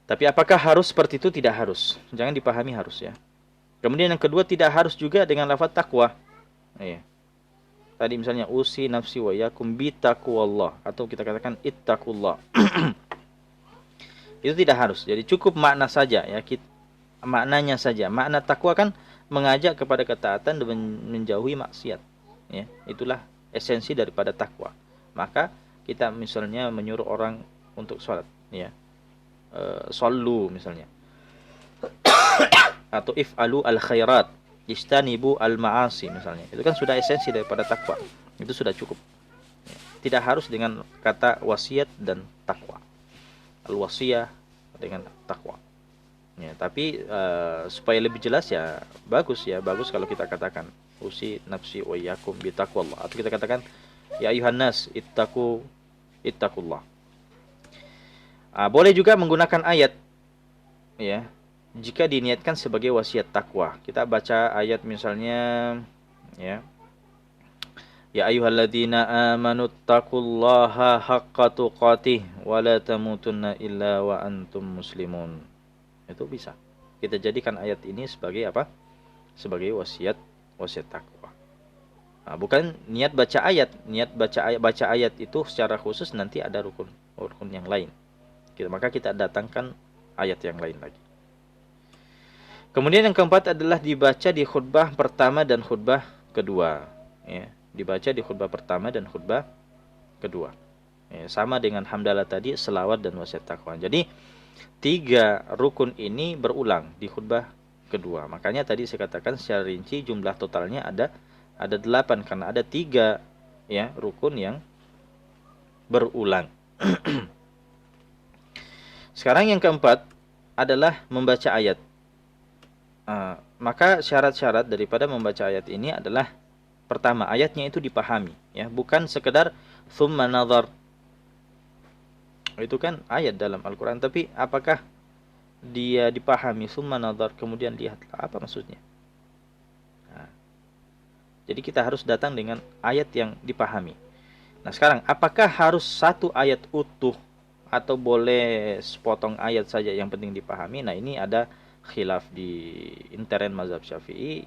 Tapi apakah harus seperti itu? Tidak harus. Jangan dipahami harus, ya. Kemudian yang kedua, tidak harus juga dengan lafaz takwa. Ya. Tadi misalnya usi nafsi wa yakum bitaqwallah, atau kita katakan ittaqullah. Itu tidak harus. Jadi cukup makna saja, ya. Maknanya saja. Makna takwa kan mengajak kepada ketaatan dan menjauhi maksiat. Ya, itulah esensi daripada takwa. Maka kita misalnya menyuruh orang untuk sholat, ya, sallu misalnya, atau if'alu al khairat, istanibu al ma'asi misalnya. Itu kan sudah esensi daripada takwa. Itu sudah cukup. Ya, tidak harus dengan kata wasiat dan takwa. Al wasiyah dengan takwa. Ya, tapi supaya lebih jelas, ya bagus kalau kita katakan usi nafsi wa iyyakum bitaqwallah, atau kita katakan ya ayuhan nas ittaqullah. Boleh juga menggunakan ayat, ya, jika diniatkan sebagai wasiat takwa. Kita baca ayat misalnya, ya, ya ayyuhalladzina amanu taqullaha haqqa tuqatih wa la tamutunna illa wa antum muslimun. Itu bisa kita jadikan ayat ini sebagai apa? Sebagai wasiat wasiat takwa. Nah, bukan niat baca ayat. Niat baca ayat itu secara khusus nanti ada rukun yang lain. Maka kita datangkan ayat yang lain lagi. Kemudian yang keempat adalah dibaca di khutbah pertama dan khutbah kedua. Ya, dibaca di khutbah pertama dan khutbah kedua. Ya, sama dengan hamdalah tadi, selawat dan wasiat takwa. Jadi 3 rukun ini berulang di khutbah kedua. Makanya tadi saya katakan secara rinci jumlah totalnya ada 8 karena ada 3 ya rukun yang berulang. Sekarang yang keempat adalah membaca ayat. Maka syarat-syarat daripada membaca ayat ini adalah pertama, ayatnya itu dipahami, ya, bukan sekedar thumma nazar. Itu kan ayat dalam Al-Qur'an, tapi apakah dia dipahami thumma nazar kemudian lihatlah apa maksudnya? Jadi kita harus datang dengan ayat yang dipahami. Nah, sekarang apakah harus satu ayat utuh atau boleh sepotong ayat saja yang penting dipahami? Nah, ini ada khilaf di intern mazhab Syafi'i.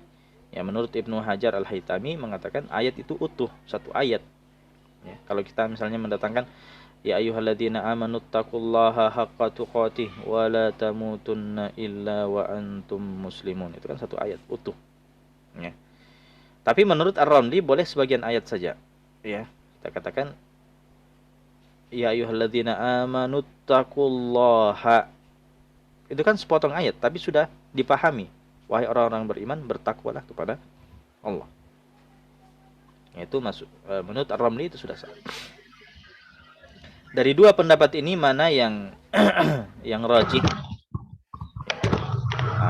Ya, menurut Ibnu Hajar Al-Haytami mengatakan ayat itu utuh, satu ayat. Ya, kalau kita misalnya mendatangkan ya ayyuhalladzina amanu taqullaha haqqa tuqatih wa la tamutunna illa wa antum muslimun. Itu kan satu ayat utuh. Ya. Tapi menurut Ar-Ramli boleh sebagian ayat saja. Ya, kita katakan ya ayyuhalladzina amanu taqullaha. Itu kan sepotong ayat, tapi sudah dipahami. Wahai orang-orang beriman, bertakwalah kepada Allah. Itu masuk menurut Ar-Ramli itu sudah sah. Dari 2 pendapat ini mana yang yang rajih?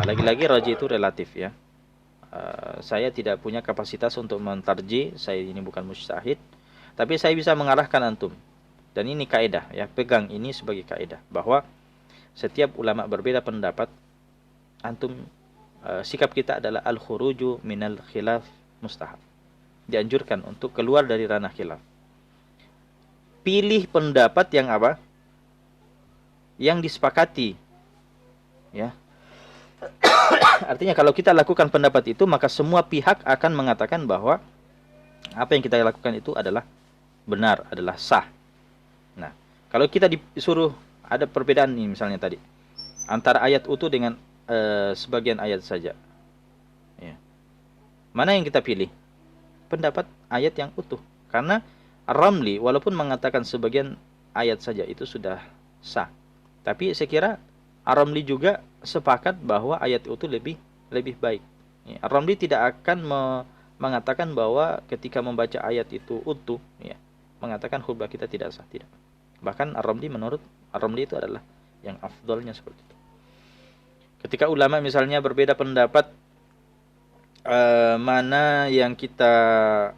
Lagi-lagi rajih itu relatif ya. Saya tidak punya kapasitas untuk mentarjih, saya ini bukan mujtahid, tapi saya bisa mengarahkan antum. Dan ini kaidah ya, pegang ini sebagai kaidah bahwa setiap ulama berbeda pendapat, antum sikap kita adalah al-khuruju minal khilaf mustahab. Dianjurkan untuk keluar dari ranah khilaf. Pilih pendapat yang apa? Yang disepakati. Ya. Artinya kalau kita lakukan pendapat itu, maka semua pihak akan mengatakan bahwa apa yang kita lakukan itu adalah benar, adalah sah. Nah, kalau kita disuruh ada perbedaan nih misalnya tadi antara ayat utuh dengan sebagian ayat saja. Ya. Mana yang kita pilih? Pendapat ayat yang utuh. Karena Ramli walaupun mengatakan sebagian ayat saja itu sudah sah. Tapi saya kira Ramli juga sepakat bahwa ayat utuh lebih baik. Ya. Ramli tidak akan mengatakan bahwa ketika membaca ayat itu utuh, ya, mengatakan khutbah kita tidak sah, tidak. Bahkan menurut Ar-Ramli itu adalah yang afdolnya seperti itu. Ketika ulama misalnya berbeda pendapat mana yang kita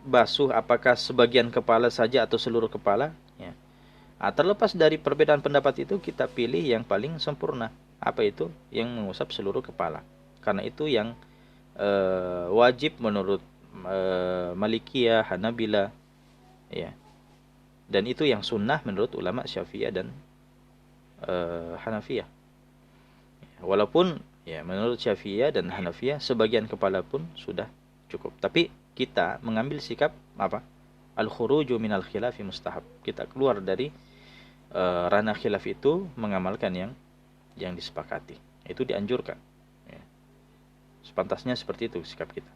basuh, apakah sebagian kepala saja atau seluruh kepala, ya. Terlepas dari perbedaan pendapat itu, kita pilih yang paling sempurna. Apa itu? Yang mengusap seluruh kepala. Karena itu yang wajib menurut Malikiyah, Hanabilah, ya. Dan itu yang sunnah menurut ulama Syafi'iyah dan Hanafiyah. Walaupun ya menurut Syafi'iyah dan Hanafiyah sebagian kepala pun sudah cukup. Tapi kita mengambil sikap apa? Al-khuruju minal khilafi mustahab. Kita keluar dari ranah khilaf itu, mengamalkan yang disepakati. Itu dianjurkan. Ya. Sepantasnya seperti itu sikap kita.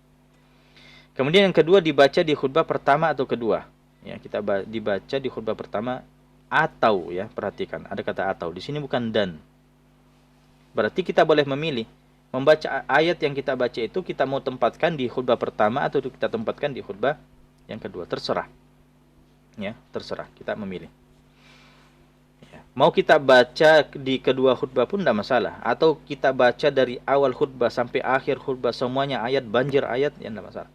Kemudian yang kedua, dibaca di khutbah pertama atau kedua. Ya, kita dibaca di khutbah pertama atau, ya, perhatikan ada kata atau. Di sini bukan dan. Berarti kita boleh memilih membaca ayat yang kita baca itu kita mau tempatkan di khutbah pertama atau kita tempatkan di khutbah yang kedua, terserah. Ya, terserah, kita memilih. Ya. Mau kita baca di kedua khutbah pun tidak masalah, atau kita baca dari awal khutbah sampai akhir khutbah semuanya ayat, banjir ayat, ya tidak masalah.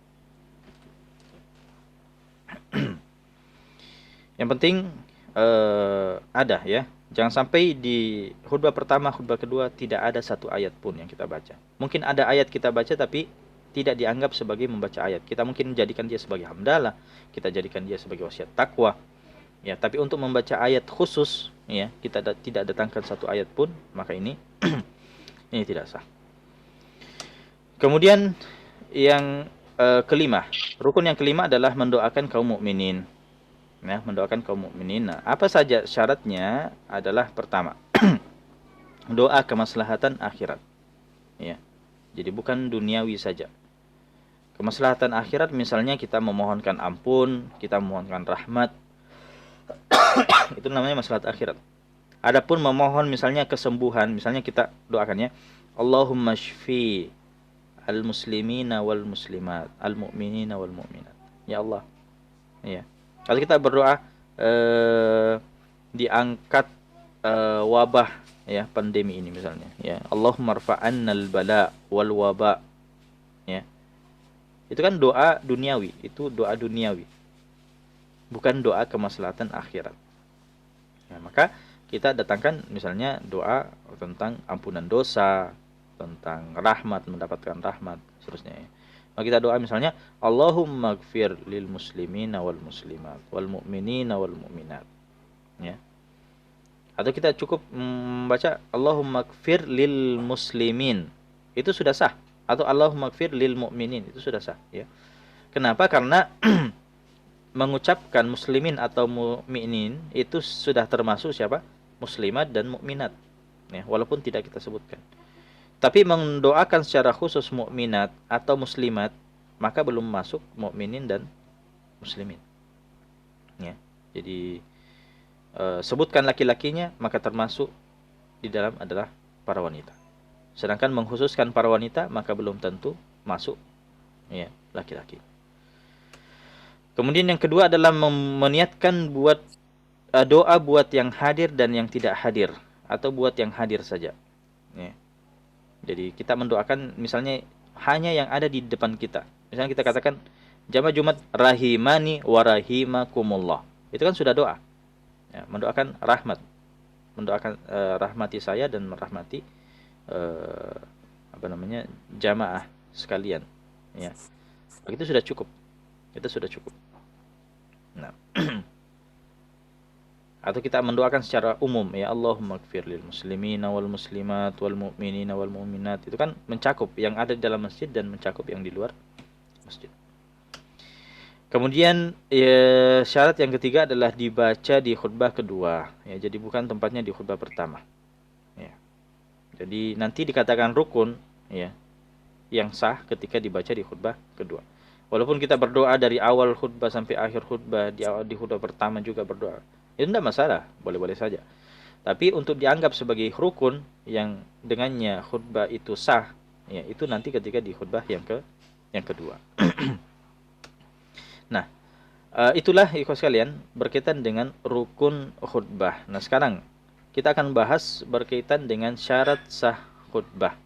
Yang penting ada, ya. Jangan sampai di khutbah pertama, khutbah kedua tidak ada satu ayat pun yang kita baca. Mungkin ada ayat kita baca tapi tidak dianggap sebagai membaca ayat. Kita mungkin jadikan dia sebagai hamdalah, kita jadikan dia sebagai wasiat takwa. Ya, tapi untuk membaca ayat khusus, ya, kita tidak datangkan satu ayat pun, maka ini ini tidak sah. Kemudian yang kelima. Rukun yang kelima adalah mendoakan kaum mukminin. Ya, mendoakan kaum mukminin. Nah, apa saja syaratnya adalah pertama, doa kemaslahatan akhirat. Ya. Jadi bukan duniawi saja. Kemaslahatan akhirat misalnya kita memohonkan ampun, kita memohonkan rahmat, itu namanya maslahat akhirat. Adapun memohon misalnya kesembuhan, misalnya kita doakannya Allahumma shfi al-muslimina wal muslimat, al-mu'minina wal mu'minat. Ya Allah. Ya. Kalau kita berdoa diangkat wabah ya, pandemi ini misalnya, ya. Allahumma rfa'annal bala wal waba. Ya. Itu kan doa duniawi, itu doa duniawi. Bukan doa kemaslahatan akhirat. Ya, maka kita datangkan misalnya doa tentang ampunan dosa, tentang rahmat, mendapatkan rahmat, seterusnya. Ya. Maka kita doa misalnya Allahumma gfir lil muslimina wal muslimat wal mu'minina wal mu'minat. Ya. Atau kita cukup membaca Allahumma gfir lil muslimin. Itu sudah sah. Atau Allahumma gfir lil mu'minin. Itu sudah sah. Ya. Kenapa? Karena mengucapkan muslimin atau mukminin itu sudah termasuk siapa? Muslimat dan mukminat. Ya, walaupun tidak kita sebutkan. Tapi mendoakan secara khusus mukminat atau muslimat, maka belum masuk mukminin dan muslimin. Ya. Jadi sebutkan laki-lakinya, maka termasuk di dalam adalah para wanita. Sedangkan mengkhususkan para wanita, maka belum tentu masuk ya, laki-laki. Kemudian yang kedua adalah meniatkan buat doa buat yang hadir dan yang tidak hadir, atau buat yang hadir saja. Ya. Jadi kita mendoakan misalnya hanya yang ada di depan kita. Misalnya kita katakan jamaah Jumat rahimani wa rahimakumullah. Itu kan sudah doa. Ya, mendoakan rahmat. Mendoakan rahmati saya dan merahmati jamaah sekalian. Ya. Itu sudah cukup. Itu sudah cukup. Nah. Atau kita mendoakan secara umum, ya Allahumma gfir lil muslimina wal muslimat wal mu'minina wal mu'minat. Itu kan mencakup yang ada di dalam masjid dan mencakup yang di luar masjid. Kemudian ya, syarat yang ketiga adalah dibaca di khutbah kedua. Ya, jadi bukan tempatnya di khutbah pertama. Ya. Jadi nanti dikatakan rukun, ya, yang sah ketika dibaca di khutbah kedua. Walaupun kita berdoa dari awal khutbah sampai akhir khutbah, di khutbah pertama juga berdoa, itu tidak masalah, boleh-boleh saja. Tapi untuk dianggap sebagai rukun yang dengannya khutbah itu sah, ya, itu nanti ketika di khutbah yang kedua. Nah, itulah ikhwas sekalian berkaitan dengan rukun khutbah. Nah, sekarang kita akan bahas berkaitan dengan syarat sah khutbah.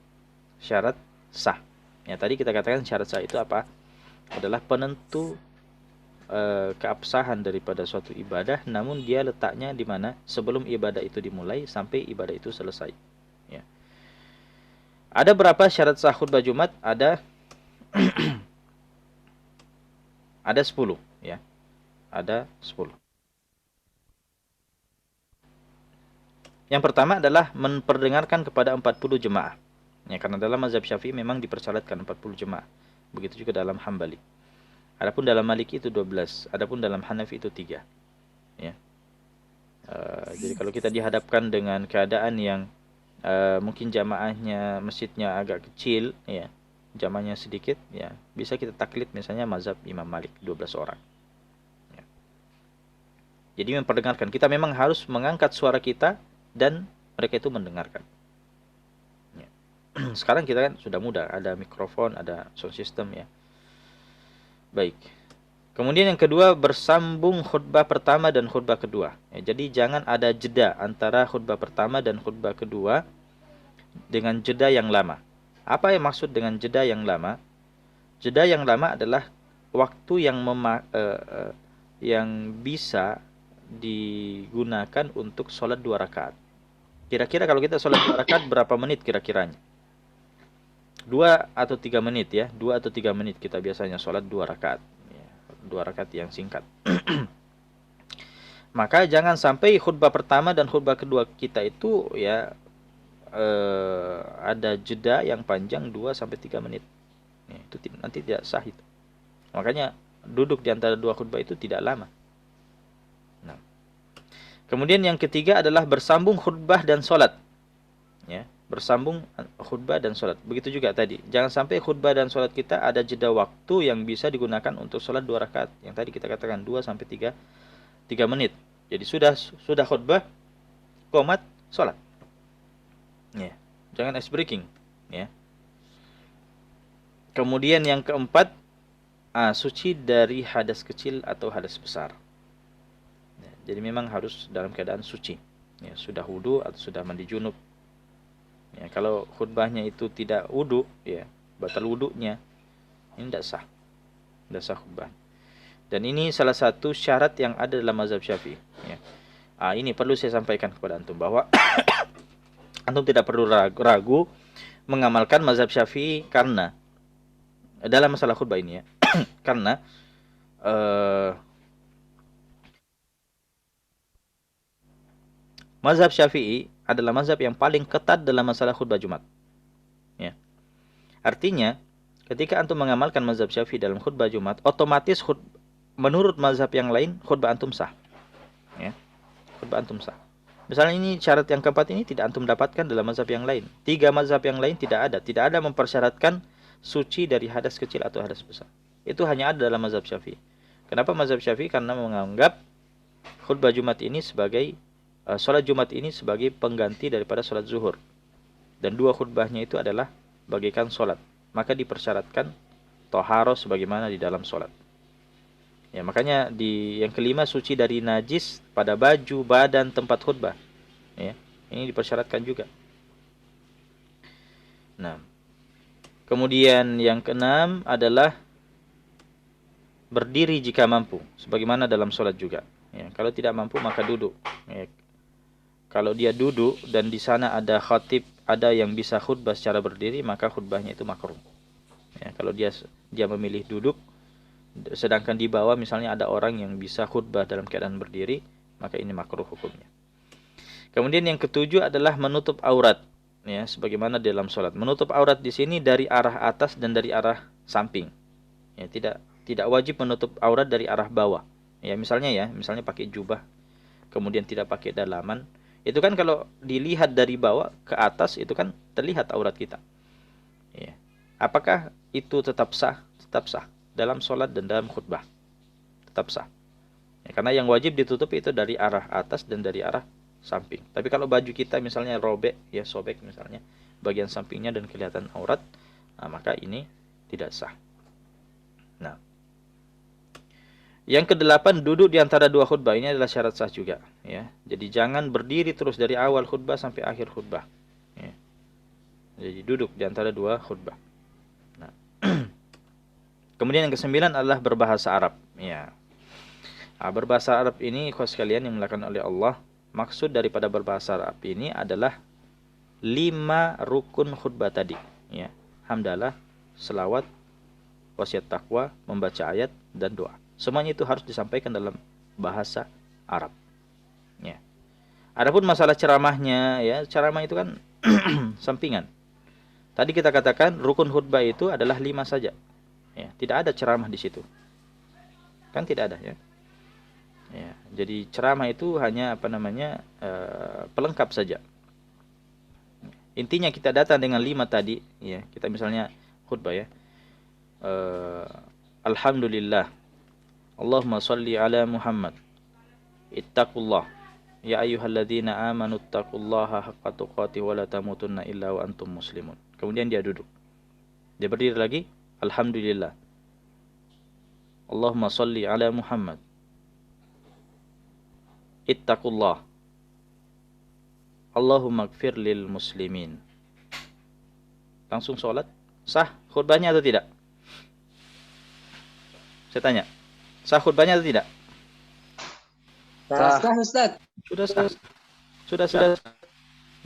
Syarat sah. Ya, tadi kita katakan syarat sah itu apa? Adalah penentu keabsahan daripada suatu ibadah, namun dia letaknya di mana? Sebelum ibadah itu dimulai sampai ibadah itu selesai. Ya. Ada berapa syarat sah khutbah Jumat? Ada ada 10, ya. Ada 10. Yang pertama adalah memperdengarkan kepada 40 jemaah. Ya, karena dalam mazhab Syafi'i memang dipersyaratkan 40 jemaah. Begitu juga dalam Hambali. Adapun dalam Maliki itu 12, adapun dalam Hanafi itu 3. Ya. Jadi kalau kita dihadapkan dengan keadaan yang mungkin jamaahnya masjidnya agak kecil, ya, jamaahnya sedikit, ya, bisa kita taklid misalnya mazhab Imam Malik 12 orang. Ya. Jadi memperdengarkan, kita memang harus mengangkat suara kita dan mereka itu mendengarkan. Ya. Sekarang kita kan sudah mudah, ada mikrofon, ada sound system, ya. Baik. Kemudian yang kedua, bersambung khutbah pertama dan khutbah kedua. Ya, jadi jangan ada jeda antara khutbah pertama dan khutbah kedua dengan jeda yang lama. Apa yang maksud dengan jeda yang lama? Jeda yang lama adalah waktu yang bisa digunakan untuk sholat 2 rakaat. Kira-kira kalau kita sholat 2 rakaat berapa menit kira-kiranya? 2 atau 3 menit, ya. 2 atau 3 menit kita biasanya sholat 2 rakaat. 2 rakaat yang singkat. Maka jangan sampai khutbah pertama dan khutbah kedua kita itu, ya, ada jeda yang panjang 2 sampai 3 menit. Ya, itu nanti tidak sah itu. Makanya duduk di antara dua khutbah itu tidak lama. Nah, kemudian yang ketiga adalah bersambung khutbah dan sholat. Ya, bersambung khutbah dan sholat. Begitu juga tadi. Jangan sampai khutbah dan sholat kita ada jeda waktu yang bisa digunakan untuk sholat 2 rakaat. Yang tadi kita katakan 2 sampai 3 menit. Jadi sudah khutbah, qomat, sholat. Ya, jangan ice breaking. Ya. Kemudian yang keempat, suci dari hadas kecil atau hadas besar. Ya, jadi memang harus dalam keadaan suci. Ya, sudah wudu atau sudah mandi junub. Ya, kalau khutbahnya itu tidak wudu, ya batal wudunya. Ini tidak sah. Tidak sah khutbah. Dan ini salah satu syarat yang ada dalam mazhab Syafi'i. Ya. Ini perlu saya sampaikan kepada antum bahwa antum tidak perlu ragu mengamalkan mazhab Syafi'i karena dalam masalah khutbah ini ya. Karena mazhab Syafi'i adalah mazhab yang paling ketat dalam masalah khutbah Jumat. Ya. Artinya, ketika antum mengamalkan mazhab Syafi'i dalam khutbah Jumat, otomatis menurut mazhab yang lain khutbah antum sah. Ya. Khutbah antum sah. Misalnya ini syarat yang keempat ini tidak antum dapatkan dalam mazhab yang lain. 3 mazhab yang lain tidak ada. Tidak ada mempersyaratkan suci dari hadas kecil atau hadas besar. Itu hanya ada dalam mazhab Syafi'i. Kenapa mazhab Syafi'i? Karena menganggap khutbah Jumat ini sebagai sholat Jumat ini sebagai pengganti daripada sholat zuhur. Dan 2 khutbahnya itu adalah bagaikan sholat. Maka dipersyaratkan toharo sebagaimana di dalam sholat. Ya, makanya di yang kelima suci dari najis pada baju, badan, tempat khutbah. Ya, ini dipersyaratkan juga. Nah, kemudian yang keenam adalah berdiri jika mampu, sebagaimana dalam sholat juga. Ya, kalau tidak mampu maka duduk. Ya, kalau dia duduk dan di sana ada khatib, ada yang bisa khutbah secara berdiri, maka khutbahnya itu makruh. Ya, kalau dia memilih duduk, sedangkan di bawah misalnya ada orang yang bisa khutbah dalam keadaan berdiri, maka ini makruh hukumnya. Kemudian yang ketujuh adalah menutup aurat, ya, sebagaimana dalam sholat. Menutup aurat di sini dari arah atas dan dari arah samping. Ya, tidak wajib menutup aurat dari arah bawah. Ya, misalnya pakai jubah, kemudian tidak pakai dalaman, itu kan kalau dilihat dari bawah ke atas itu kan terlihat aurat kita. Ya. Apakah itu tetap sah? Tetap sah. Dalam sholat dan dalam khutbah tetap sah. Ya, karena yang wajib ditutup itu dari arah atas dan dari arah samping. Tapi kalau baju kita misalnya robek, ya sobek misalnya bagian sampingnya dan kelihatan aurat, maka ini tidak sah. Nah, yang kedelapan, duduk di antara 2 khutbah ini adalah syarat sah juga. Ya, jadi jangan berdiri terus dari awal khutbah sampai akhir khutbah. Ya. Jadi duduk di antara 2 khutbah. Nah. Kemudian yang ke-9 adalah berbahasa Arab. Ya. Berbahasa Arab ini ikhwas sekalian yang dimuliakan oleh Allah, maksud daripada berbahasa Arab ini adalah 5 rukun khutbah tadi. Ya. Hamdalah, selawat, wasiat taqwa, membaca ayat dan doa. Semuanya itu harus disampaikan dalam bahasa Arab. Ya. Adapun masalah ceramahnya, ya, ceramah itu kan sampingan. Tadi kita katakan rukun khutbah itu adalah 5 saja. Ya, tidak ada ceramah di situ. Kan tidak ada, ya. Ya, jadi ceramah itu hanya pelengkap saja. Intinya kita datang dengan 5 tadi, ya. Kita misalnya khutbah, ya. Alhamdulillah. Allahumma shalli ala Muhammad. Ittaqullah. Ya ayyuhalladzina amanu ittaqullaha haqqa tuqatih wa la tamutunna illa wa antum muslimun. Kemudian dia duduk. Dia berdiri lagi. Alhamdulillah. Allahumma shalli ala Muhammad. Ittaqullah. Allahumma ighfir lil muslimin. Langsung sholat. Sah khutbahnya atau tidak? Saya tanya. Sah khutbahnya atau tidak? Sah, Ustaz. Sudah sah. Sudah sah.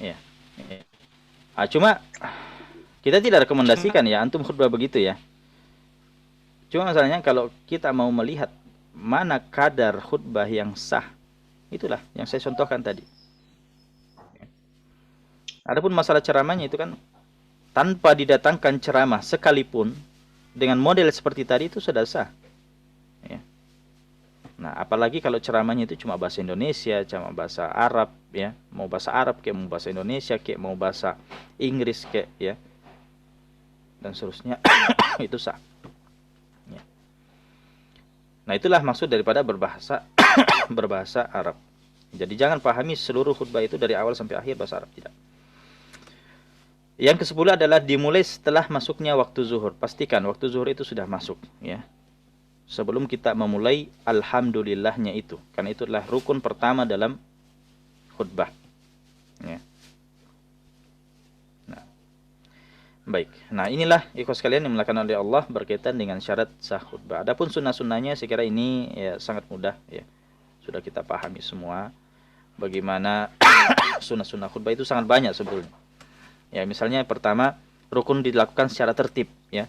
Ya. Cuma kita tidak rekomendasikan ya antum khutbah begitu ya. Cuma masalahnya kalau kita mau melihat mana kadar khutbah yang sah, itulah yang saya contohkan tadi. Adapun masalah ceramahnya itu kan tanpa didatangkan ceramah sekalipun, dengan model seperti tadi itu sudah sah. Ya. Nah, apalagi kalau ceramahnya itu cuma bahasa Indonesia, cuma bahasa Arab, ya, mau bahasa Arab kayak mau bahasa Indonesia kayak mau bahasa Inggris kayak, ya, dan seterusnya, itu sah. Ya. Nah, itulah maksud daripada berbahasa berbahasa Arab. Jadi jangan pahami seluruh khutbah itu dari awal sampai akhir bahasa Arab, tidak. Yang ke-10 adalah dimulai setelah masuknya waktu zuhur. Pastikan waktu zuhur itu sudah masuk, ya. Sebelum kita memulai alhamdulillahnya itu, karena itu adalah rukun pertama dalam khutbah, ya. Nah, baik. Nah, inilah ikhwas sekalian yang dimuliakan oleh Allah berkaitan dengan syarat sah khutbah. Adapun sunnah-sunnahnya saya kira ini ya sangat mudah, ya. Sudah kita pahami semua bagaimana sunnah-sunnah khutbah itu sangat banyak sebetulnya. Ya, misalnya pertama rukun dilakukan secara tertib, ya.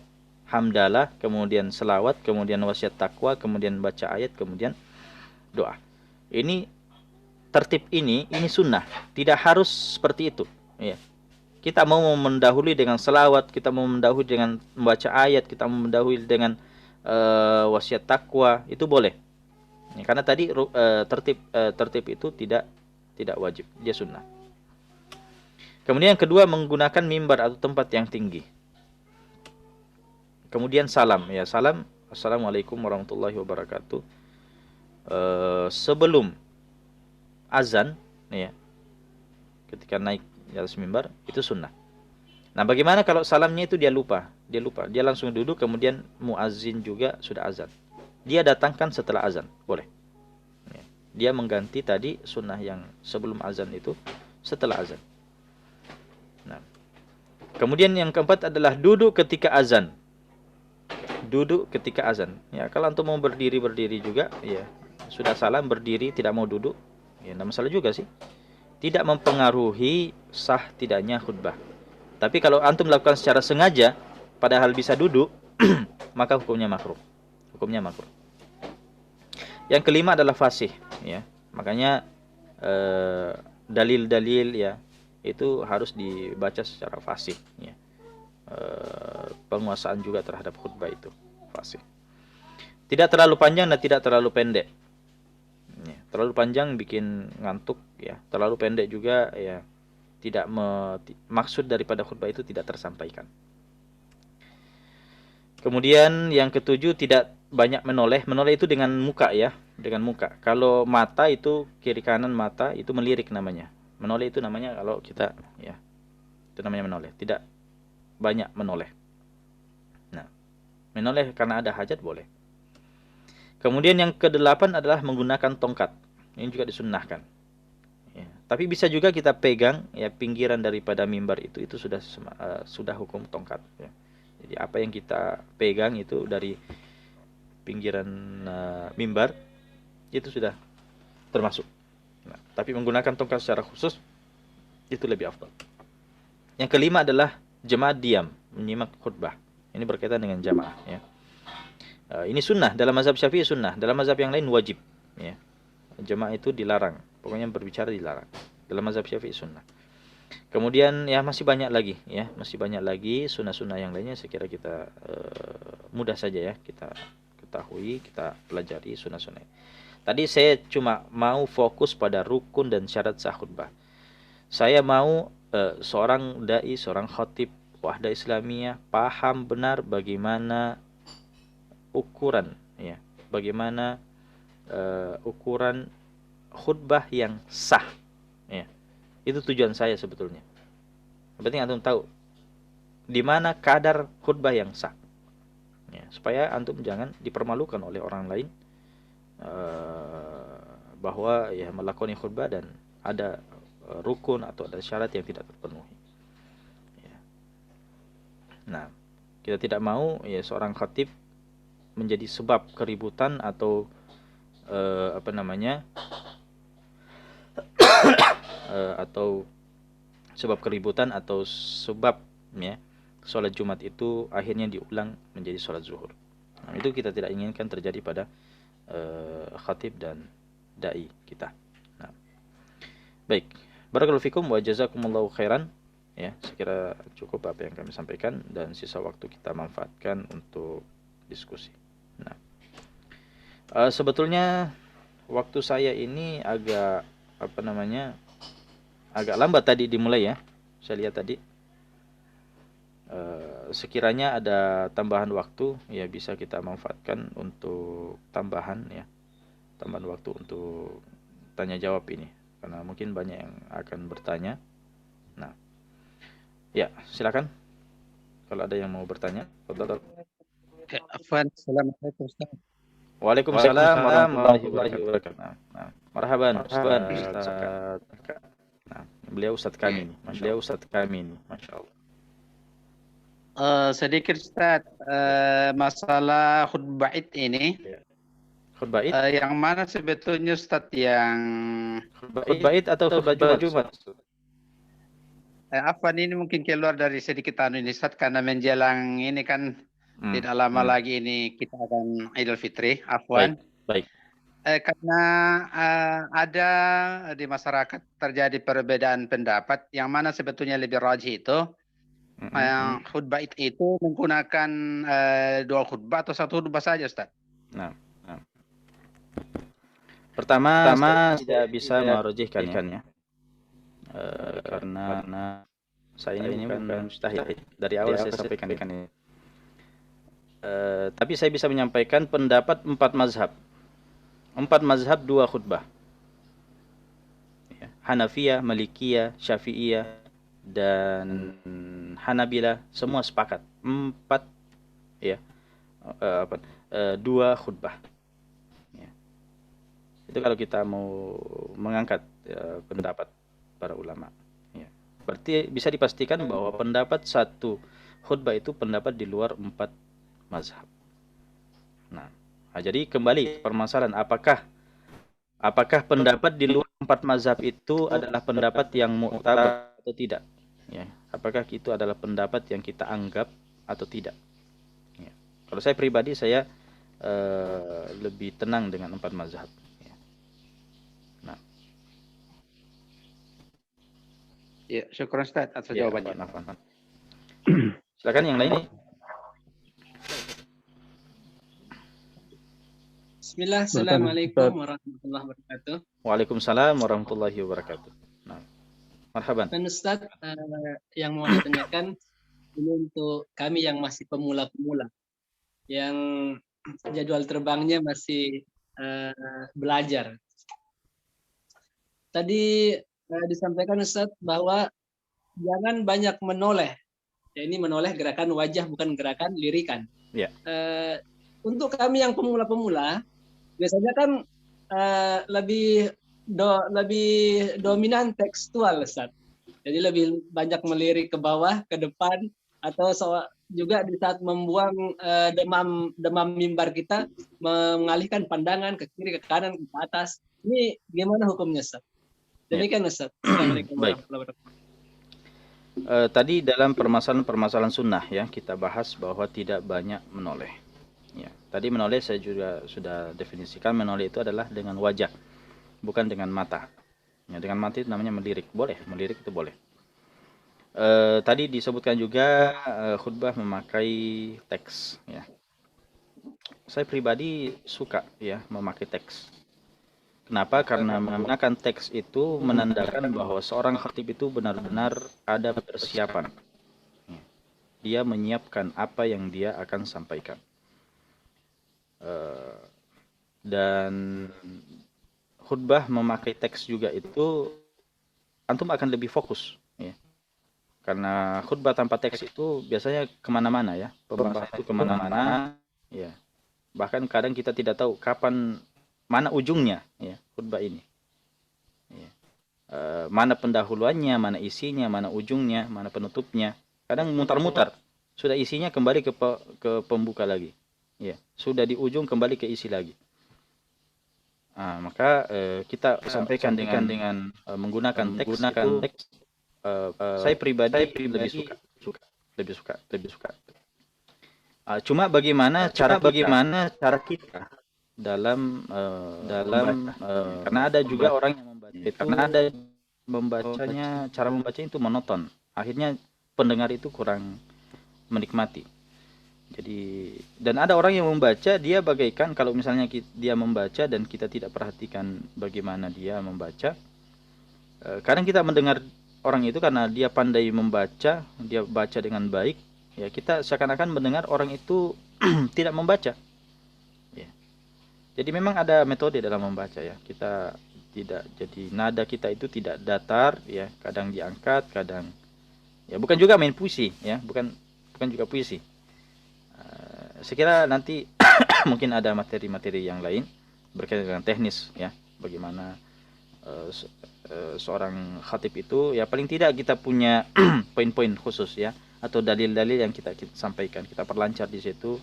Hamdalah, kemudian selawat, kemudian wasiat takwa, kemudian baca ayat, kemudian doa. Ini tertib ini sunnah, tidak harus seperti itu, ya. Kita mau mendahului dengan selawat, kita mau mendahului dengan membaca ayat, kita mau mendahului dengan wasiat takwa, itu boleh. Ya, karena tadi tertib itu tidak wajib, dia sunnah. Kemudian yang kedua menggunakan mimbar atau tempat yang tinggi. Kemudian salam, ya, salam, assalamualaikum warahmatullahi wabarakatuh. Sebelum azan, ya, ketika naik di atas mimbar itu sunnah. Nah, bagaimana kalau salamnya itu dia lupa, dia langsung duduk, kemudian muazin juga sudah azan, dia datangkan setelah azan, boleh. Ya, dia mengganti tadi sunnah yang sebelum azan itu setelah azan. Nah, kemudian yang keempat adalah duduk ketika azan. Duduk ketika azan. Ya, kalau antum mau berdiri juga, ya. Sudah salam berdiri tidak mau duduk, ya enggak masalah juga sih. Tidak mempengaruhi sah tidaknya khutbah. Tapi kalau antum melakukan secara sengaja padahal bisa duduk, maka hukumnya makruh. Hukumnya makruh. Yang kelima adalah fasih, ya. Makanya dalil-dalil, ya, itu harus dibaca secara fasih, ya. Penguasaan juga terhadap khutbah itu fasih. Tidak terlalu panjang dan tidak terlalu pendek, ya. Terlalu panjang bikin ngantuk, ya. Terlalu pendek juga, ya, tidak maksud daripada khutbah itu tidak tersampaikan. Kemudian yang ketujuh tidak banyak menoleh. Menoleh itu dengan muka, ya, dengan muka. Kalau mata itu kiri kanan mata itu melirik namanya. Menoleh itu namanya kalau kita, ya, itu namanya menoleh. Tidak banyak menoleh. Nah, menoleh karena ada hajat boleh. Kemudian yang kedelapan adalah menggunakan tongkat. Ini juga disunnahkan. Ya, tapi bisa juga kita pegang, ya, pinggiran daripada mimbar itu sudah hukum tongkat, ya. Jadi apa yang kita pegang itu dari pinggiran mimbar itu sudah termasuk. Nah, tapi menggunakan tongkat secara khusus itu lebih afdal. Yang kelima adalah jemaah diam menyimak khutbah. Ini berkaitan dengan jamaah, ya. Ini sunnah dalam mazhab Syafi'i, sunnah. Dalam mazhab yang lain wajib, ya. Jemaah itu dilarang. Pokoknya berbicara dilarang. Dalam mazhab Syafi'i sunnah. Kemudian, ya, masih banyak lagi, ya. Masih banyak lagi sunnah-sunnah yang lainnya. Saya kira kita mudah saja, ya, kita ketahui, kita pelajari sunnah-sunnah. Tadi saya cuma mau fokus pada rukun dan syarat sah khutbah. Saya mau seorang dai, seorang khatib Wahdah Islamiyah paham benar bagaimana ukuran, ya, bagaimana ukuran khutbah yang sah, ya. Itu tujuan saya sebetulnya. Yang penting antum tahu di mana kadar khutbah yang sah, ya, supaya antum jangan dipermalukan oleh orang lain bahwa, ya, melakoni khutbah dan ada rukun atau ada syarat yang tidak terpenuhi, ya. Nah, kita tidak mau, ya, seorang khatib menjadi sebab keributan atau atau sebab keributan atau sebab, ya, sholat Jumat itu akhirnya diulang menjadi sholat zuhur. Nah, itu kita tidak inginkan terjadi pada khatib dan dai kita. Nah, baik. Barakallahu fikum wa jazakumullahu khairan. Ya, sekira cukup apa yang kami sampaikan dan sisa waktu kita manfaatkan untuk diskusi. Nah, sebetulnya waktu saya ini agak apa namanya agak lambat tadi dimulai ya. Saya lihat tadi sekiranya ada tambahan waktu ya bisa kita manfaatkan untuk tambahan ya, tambahan waktu untuk tanya jawab ini karena mungkin banyak yang akan bertanya. Nah, ya silakan kalau ada yang mau bertanya. Fadhal. Afwan, Assalamualaikum Ustaz. Waalaikumsalam warahmatullahi wabarakatuh. Nah, marhaban Ustaz. Nah, beliau Ustaz kami nih, Masya Allah. Sedikit Ustaz, masalah khutbah Id ini, Khutbah Id, yang mana sebetulnya Ustaz yang khutbah Id atau khutbah Jumat? Afwan ini mungkin keluar dari sedikit ini Ustaz karena menjelang ini kan tidak lama lagi ini kita akan Idul Fitri, Afwan. Baik. Karena ada di masyarakat terjadi perbedaan pendapat yang mana sebetulnya lebih rajih itu khutbah itu menggunakan dua khutbah atau satu khutbah saja Ustaz. Nah. Pertama saya tidak bisa merujihkan ya. Karena saya ini bukan mustahid. Dari awal saya sampaikan ini. Tapi saya bisa menyampaikan pendapat 4 mazhab. 4 mazhab 2 khutbah. Ya. Hanafiyah, Malikiyah, Syafi'iyah, dan Hanabilah semua sepakat 4 ya. 2 khutbah. Ya. Itu kalau kita mau mengangkat pendapat para ulama. Ya. Berarti bisa dipastikan bahwa pendapat satu khutbah itu pendapat di luar 4 mazhab. Nah, jadi kembali permasalahan apakah pendapat di luar 4 mazhab itu adalah pendapat yang mu'tabar atau tidak? Ya, apakah itu adalah pendapat yang kita anggap atau tidak? Ya. Kalau saya pribadi saya lebih tenang dengan 4 mazhab. Ya. Nah, ya, syukur Ustaz atas jawabannya. Silakan yang lain. Bismillah, Assalamualaikum warahmatullahi wabarakatuh. Waalaikumsalam warahmatullahi wabarakatuh. Nah, marhaban. Dan Ustaz, yang mau ditanyakan ini untuk kami yang masih pemula-pemula, yang jadwal terbangnya masih belajar. Tadi disampaikan Ustaz bahwa jangan banyak menoleh. Ya, ini menoleh gerakan wajah bukan gerakan lirikan. Ya. Untuk kami yang pemula-pemula, biasanya kan lebih dominan tekstual, Ustaz. Jadi lebih banyak melirik ke bawah, ke depan, atau juga di saat membuang demam mimbar kita, mengalihkan pandangan ke kiri, ke kanan, ke atas. Ini gimana hukumnya, Ustaz? Demikian, Ustaz. Assalamualaikum warahmatullahi wabarakatuh. Tadi dalam permasalahan sunnah ya kita bahas bahwa tidak banyak menoleh. Ya, tadi menoleh saya juga sudah definisikan menoleh itu adalah dengan wajah, bukan dengan mata. Ya, dengan mata itu namanya melirik, melirik itu boleh. Tadi disebutkan juga khutbah memakai teks. Ya, saya pribadi suka ya memakai teks. Kenapa? Karena menggunakan teks itu menandakan bahwa seorang khatib itu benar-benar ada persiapan. Dia menyiapkan apa yang dia akan sampaikan. Dan khutbah memakai teks juga itu antum akan lebih fokus. Ya. Karena khutbah tanpa teks itu biasanya kemana-mana ya. Pembahasan itu kemana-mana. Ya. Bahkan kadang kita tidak tahu kapan mana ujungnya ya khutbah ini ya. Mana pendahuluannya, mana isinya, mana ujungnya, mana penutupnya, kadang mutar-mutar, sudah isinya kembali ke pembuka lagi ya, sudah di ujung kembali ke isi lagi. Maka kita sampaikan dengan menggunakan teks. Saya pribadi lebih suka. Cuma bagaimana cara kita dalam karena ada juga orang yang membaca itu, karena ada membacanya, cara membacanya itu monoton akhirnya pendengar itu kurang menikmati. Jadi, dan ada orang yang membaca, dia bagaikan kalau misalnya dia membaca dan kita tidak perhatikan bagaimana dia membaca. Kadang kita mendengar orang itu karena dia pandai membaca, dia baca dengan baik, ya kita seakan-akan mendengar orang itu tidak membaca. Ya. Jadi memang ada metode dalam membaca ya. Kita tidak, jadi nada kita itu tidak datar ya, kadang diangkat, kadang ya bukan juga main puisi ya, bukan juga puisi. Saya kira nanti mungkin ada materi-materi yang lain berkaitan dengan teknis ya, bagaimana seorang khatib itu ya paling tidak kita punya poin-poin khusus ya, atau dalil-dalil yang kita sampaikan, kita perlancar di situ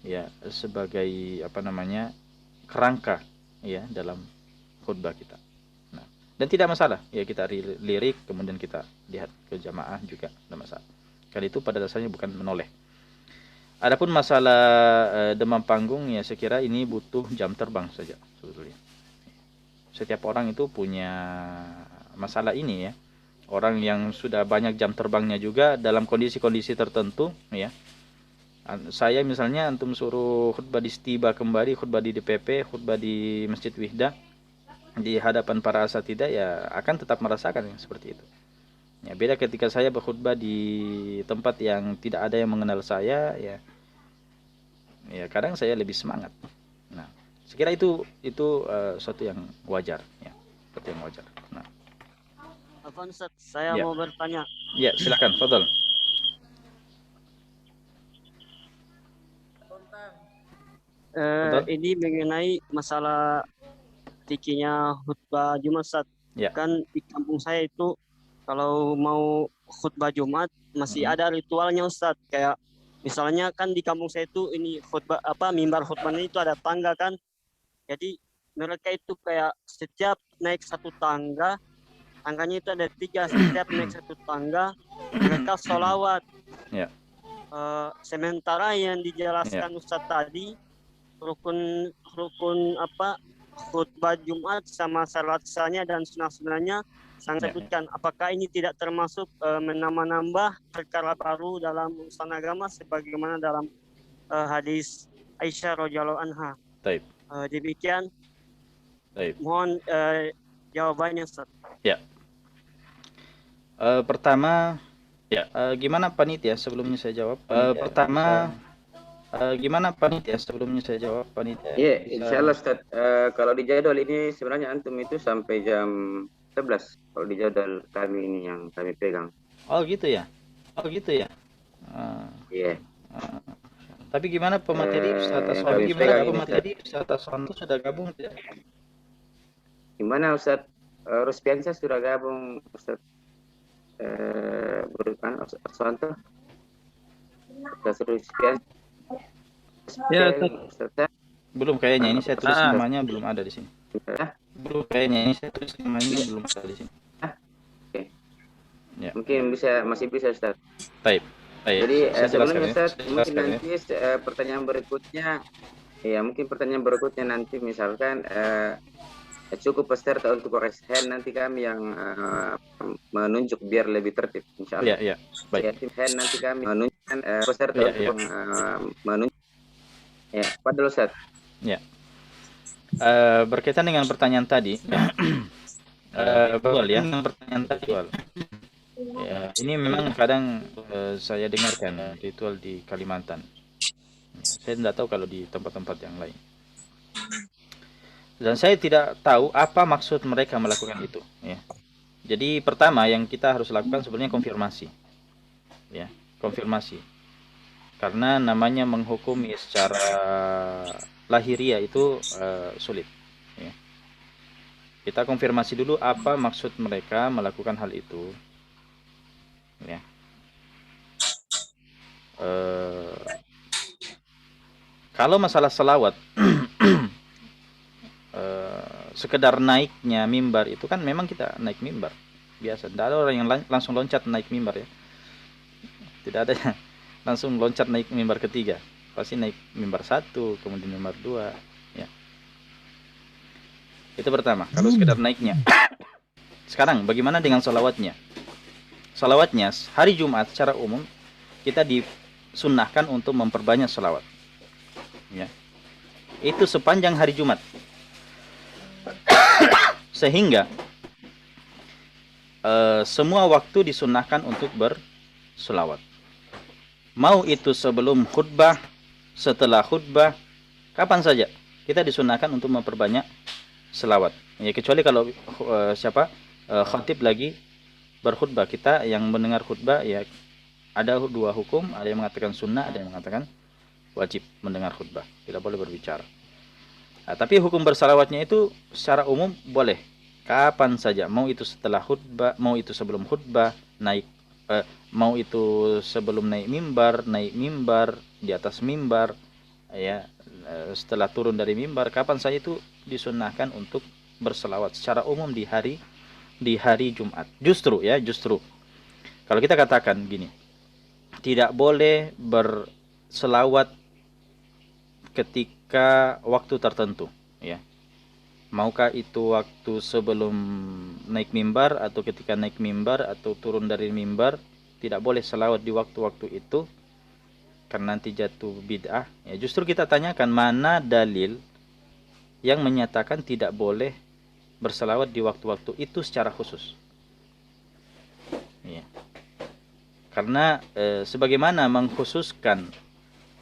ya sebagai apa namanya kerangka ya dalam khutbah kita. Nah, dan tidak masalah ya kita lirik kemudian kita lihat ke jamaah juga tidak masalah. Kali itu pada dasarnya bukan menoleh. Adapun masalah demam panggung ya saya kira ini butuh jam terbang saja sebetulnya. Setiap orang itu punya masalah ini ya. Orang yang sudah banyak jam terbangnya juga dalam kondisi-kondisi tertentu ya. Saya misalnya antum suruh khutbah di Stiba kembali, khutbah di DPP, khutbah di Masjid Wihdah di hadapan para asatidah ya akan tetap merasakan yang seperti itu. Ya, beda ketika saya berkhutbah di tempat yang tidak ada yang mengenal saya ya. Ya, kadang saya lebih semangat. Nah, sekira itu suatu yang wajar ya. Seperti yang wajar. Nah. Afwan Ustaz, saya Ya. mau bertanya. Ya, silakan, fadhal. Ini mengenai masalah tikinya khutbah Jumat Ustaz. Ya. Kan di kampung saya itu kalau mau khutbah Jumat masih ada ritualnya Ustaz, kayak misalnya kan di kampung saya itu ini khutbah mimbar khutbahnya itu ada tangga kan. Jadi mereka itu kayak setiap naik satu tangga, tangganya itu ada 3, setiap naik satu tangga mereka sholawat. Ya. Sementara yang dijelaskan Ustaz tadi rukun khutbah Jumat sama salat sunahnya dan sunah-sunahnya sangat sebutkan. Apakah ini tidak termasuk menambah perkara baru dalam urusan agama sebagaimana dalam hadis Aisyah radhiyallahu anha? Baik. Demikian. Baik. Mohon jawabannya Ustaz. Ya. Pertama ya, gimana panitia sebelumnya saya jawab? Gimana panitia sebelumnya saya jawab panitia? Iya, insyaallah Ustaz. Kalau di jadwal ini sebenarnya antum itu sampai jam 11 kalau di jadwal kami ini yang kami pegang. Oh gitu ya. Iya. Tapi gimana pemateri Ustaz Aswanto? Gimana pemateri Ustaz Aswanto sudah gabung tidak? Gimana Ustaz Ruspiansyah sudah gabung Ustaz Aswanto? Ustaz Ruspiansyah. Ya, belum kayaknya, ini saya tulis namanya belum ada di sini. Belum kayaknya, ini saya tulis namanya belum ada di sini. Oke. Ya. Mungkin masih bisa Ustaz. Baik. Jadi sebelumnya Ustaz, mungkin ya. nanti pertanyaan berikutnya nanti misalkan cukup peserta untuk raise hand, nanti kami yang menunjuk biar lebih tertib insyaallah. Iya. Baik. Hand nanti kami menunjukkan peserta untuk menunjuk. Ya, padahal Ustaz. Ya. Berkaitan dengan pertanyaan tadi, betul ya, pertanyaan tadi. Ya, ini memang kadang saya dengarkan ritual di Kalimantan. Saya tidak tahu kalau di tempat-tempat yang lain. Dan saya tidak tahu apa maksud mereka melakukan itu. Ya. Jadi pertama yang kita harus lakukan sebenarnya konfirmasi. Ya, konfirmasi. Karena namanya menghukumi secara lahiriah itu sulit. Ya. Kita konfirmasi dulu apa maksud mereka melakukan hal itu. Ya. Kalau masalah selawat, sekedar naiknya mimbar itu kan memang kita naik mimbar biasa. Tidak ada orang yang langsung loncat naik mimbar ya. Tidak ada yang langsung loncat naik mimbar ketiga. Pasti naik mimbar 1, kemudian mimbar 2 ya. Itu pertama, kalau sekedar naiknya. Sekarang bagaimana dengan sholawatnya? salawatnya hari Jumat secara umum kita disunnahkan untuk memperbanyak salawat. Ya. Itu sepanjang hari Jumat. Sehingga semua waktu disunnahkan untuk berselawat. Mau itu sebelum khutbah, setelah khutbah, kapan saja kita disunnahkan untuk memperbanyak selawat. Ya, kecuali kalau khatib lagi berkhutbah, kita yang mendengar khutbah ya ada dua hukum, ada yang mengatakan sunnah, ada yang mengatakan wajib mendengar khutbah, tidak boleh berbicara. Nah, tapi hukum bersalawatnya itu secara umum boleh kapan saja, mau itu setelah khutbah, mau itu sebelum khutbah, mau itu sebelum naik mimbar, di atas mimbar, ya, setelah turun dari mimbar, kapan saja itu disunnahkan untuk berselawat secara umum di hari Jumat. Justru kalau kita katakan gini, tidak boleh berselawat ketika waktu tertentu, ya. Maukah itu waktu sebelum naik mimbar atau ketika naik mimbar atau turun dari mimbar, tidak boleh selawat di waktu-waktu itu karena nanti jatuh bid'ah. Ya, justru kita tanyakan mana dalil yang menyatakan tidak boleh berselawat di waktu-waktu itu secara khusus. Ya. Karena sebagaimana mengkhususkan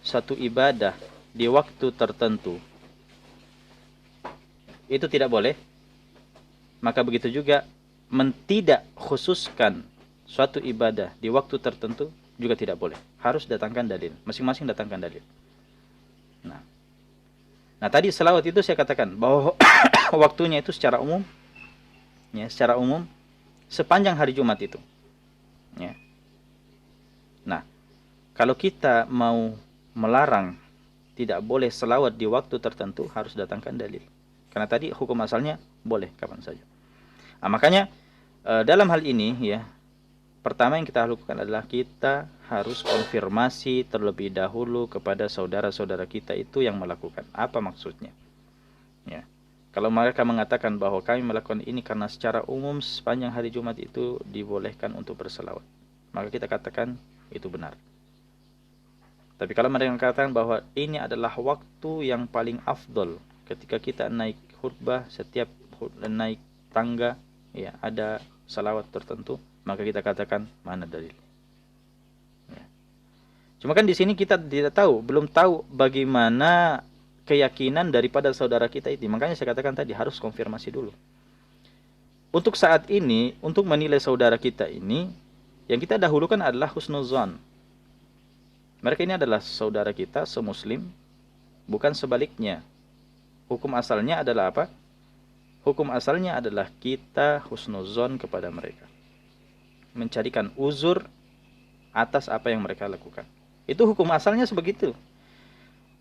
satu ibadah di waktu tertentu itu tidak boleh, maka begitu juga tidak khususkan suatu ibadah di waktu tertentu juga tidak boleh. Harus datangkan dalil, masing-masing datangkan dalil. Nah tadi selawat itu saya katakan bahwa waktunya itu secara umum, ya, secara umum sepanjang hari Jumat itu, ya. Nah, kalau kita mau melarang tidak boleh selawat di waktu tertentu, harus datangkan dalil. Karena tadi hukum asalnya boleh kapan saja. Nah, makanya dalam hal ini, ya, pertama yang kita lakukan adalah kita harus konfirmasi terlebih dahulu kepada saudara-saudara kita itu yang melakukan. Apa maksudnya? Ya. Kalau mereka mengatakan bahwa kami melakukan ini karena secara umum sepanjang hari Jumat itu dibolehkan untuk berselawat, maka kita katakan itu benar. Tapi kalau mereka mengatakan bahwa ini adalah waktu yang paling afdol ketika kita naik khutbah, setiap naik tangga, ya, ada salawat tertentu, maka kita katakan mana dalil. Ya. Cuma kan di sini kita belum tahu bagaimana keyakinan daripada saudara kita itu. Makanya saya katakan tadi harus konfirmasi dulu. Untuk saat ini, untuk menilai saudara kita ini, yang kita dahulukan adalah husnuzan. Mereka ini adalah saudara kita, semuslim, bukan sebaliknya. Hukum asalnya adalah apa? Hukum asalnya adalah kita husnuzon kepada mereka, mencarikan uzur atas apa yang mereka lakukan. Itu hukum asalnya sebegitu.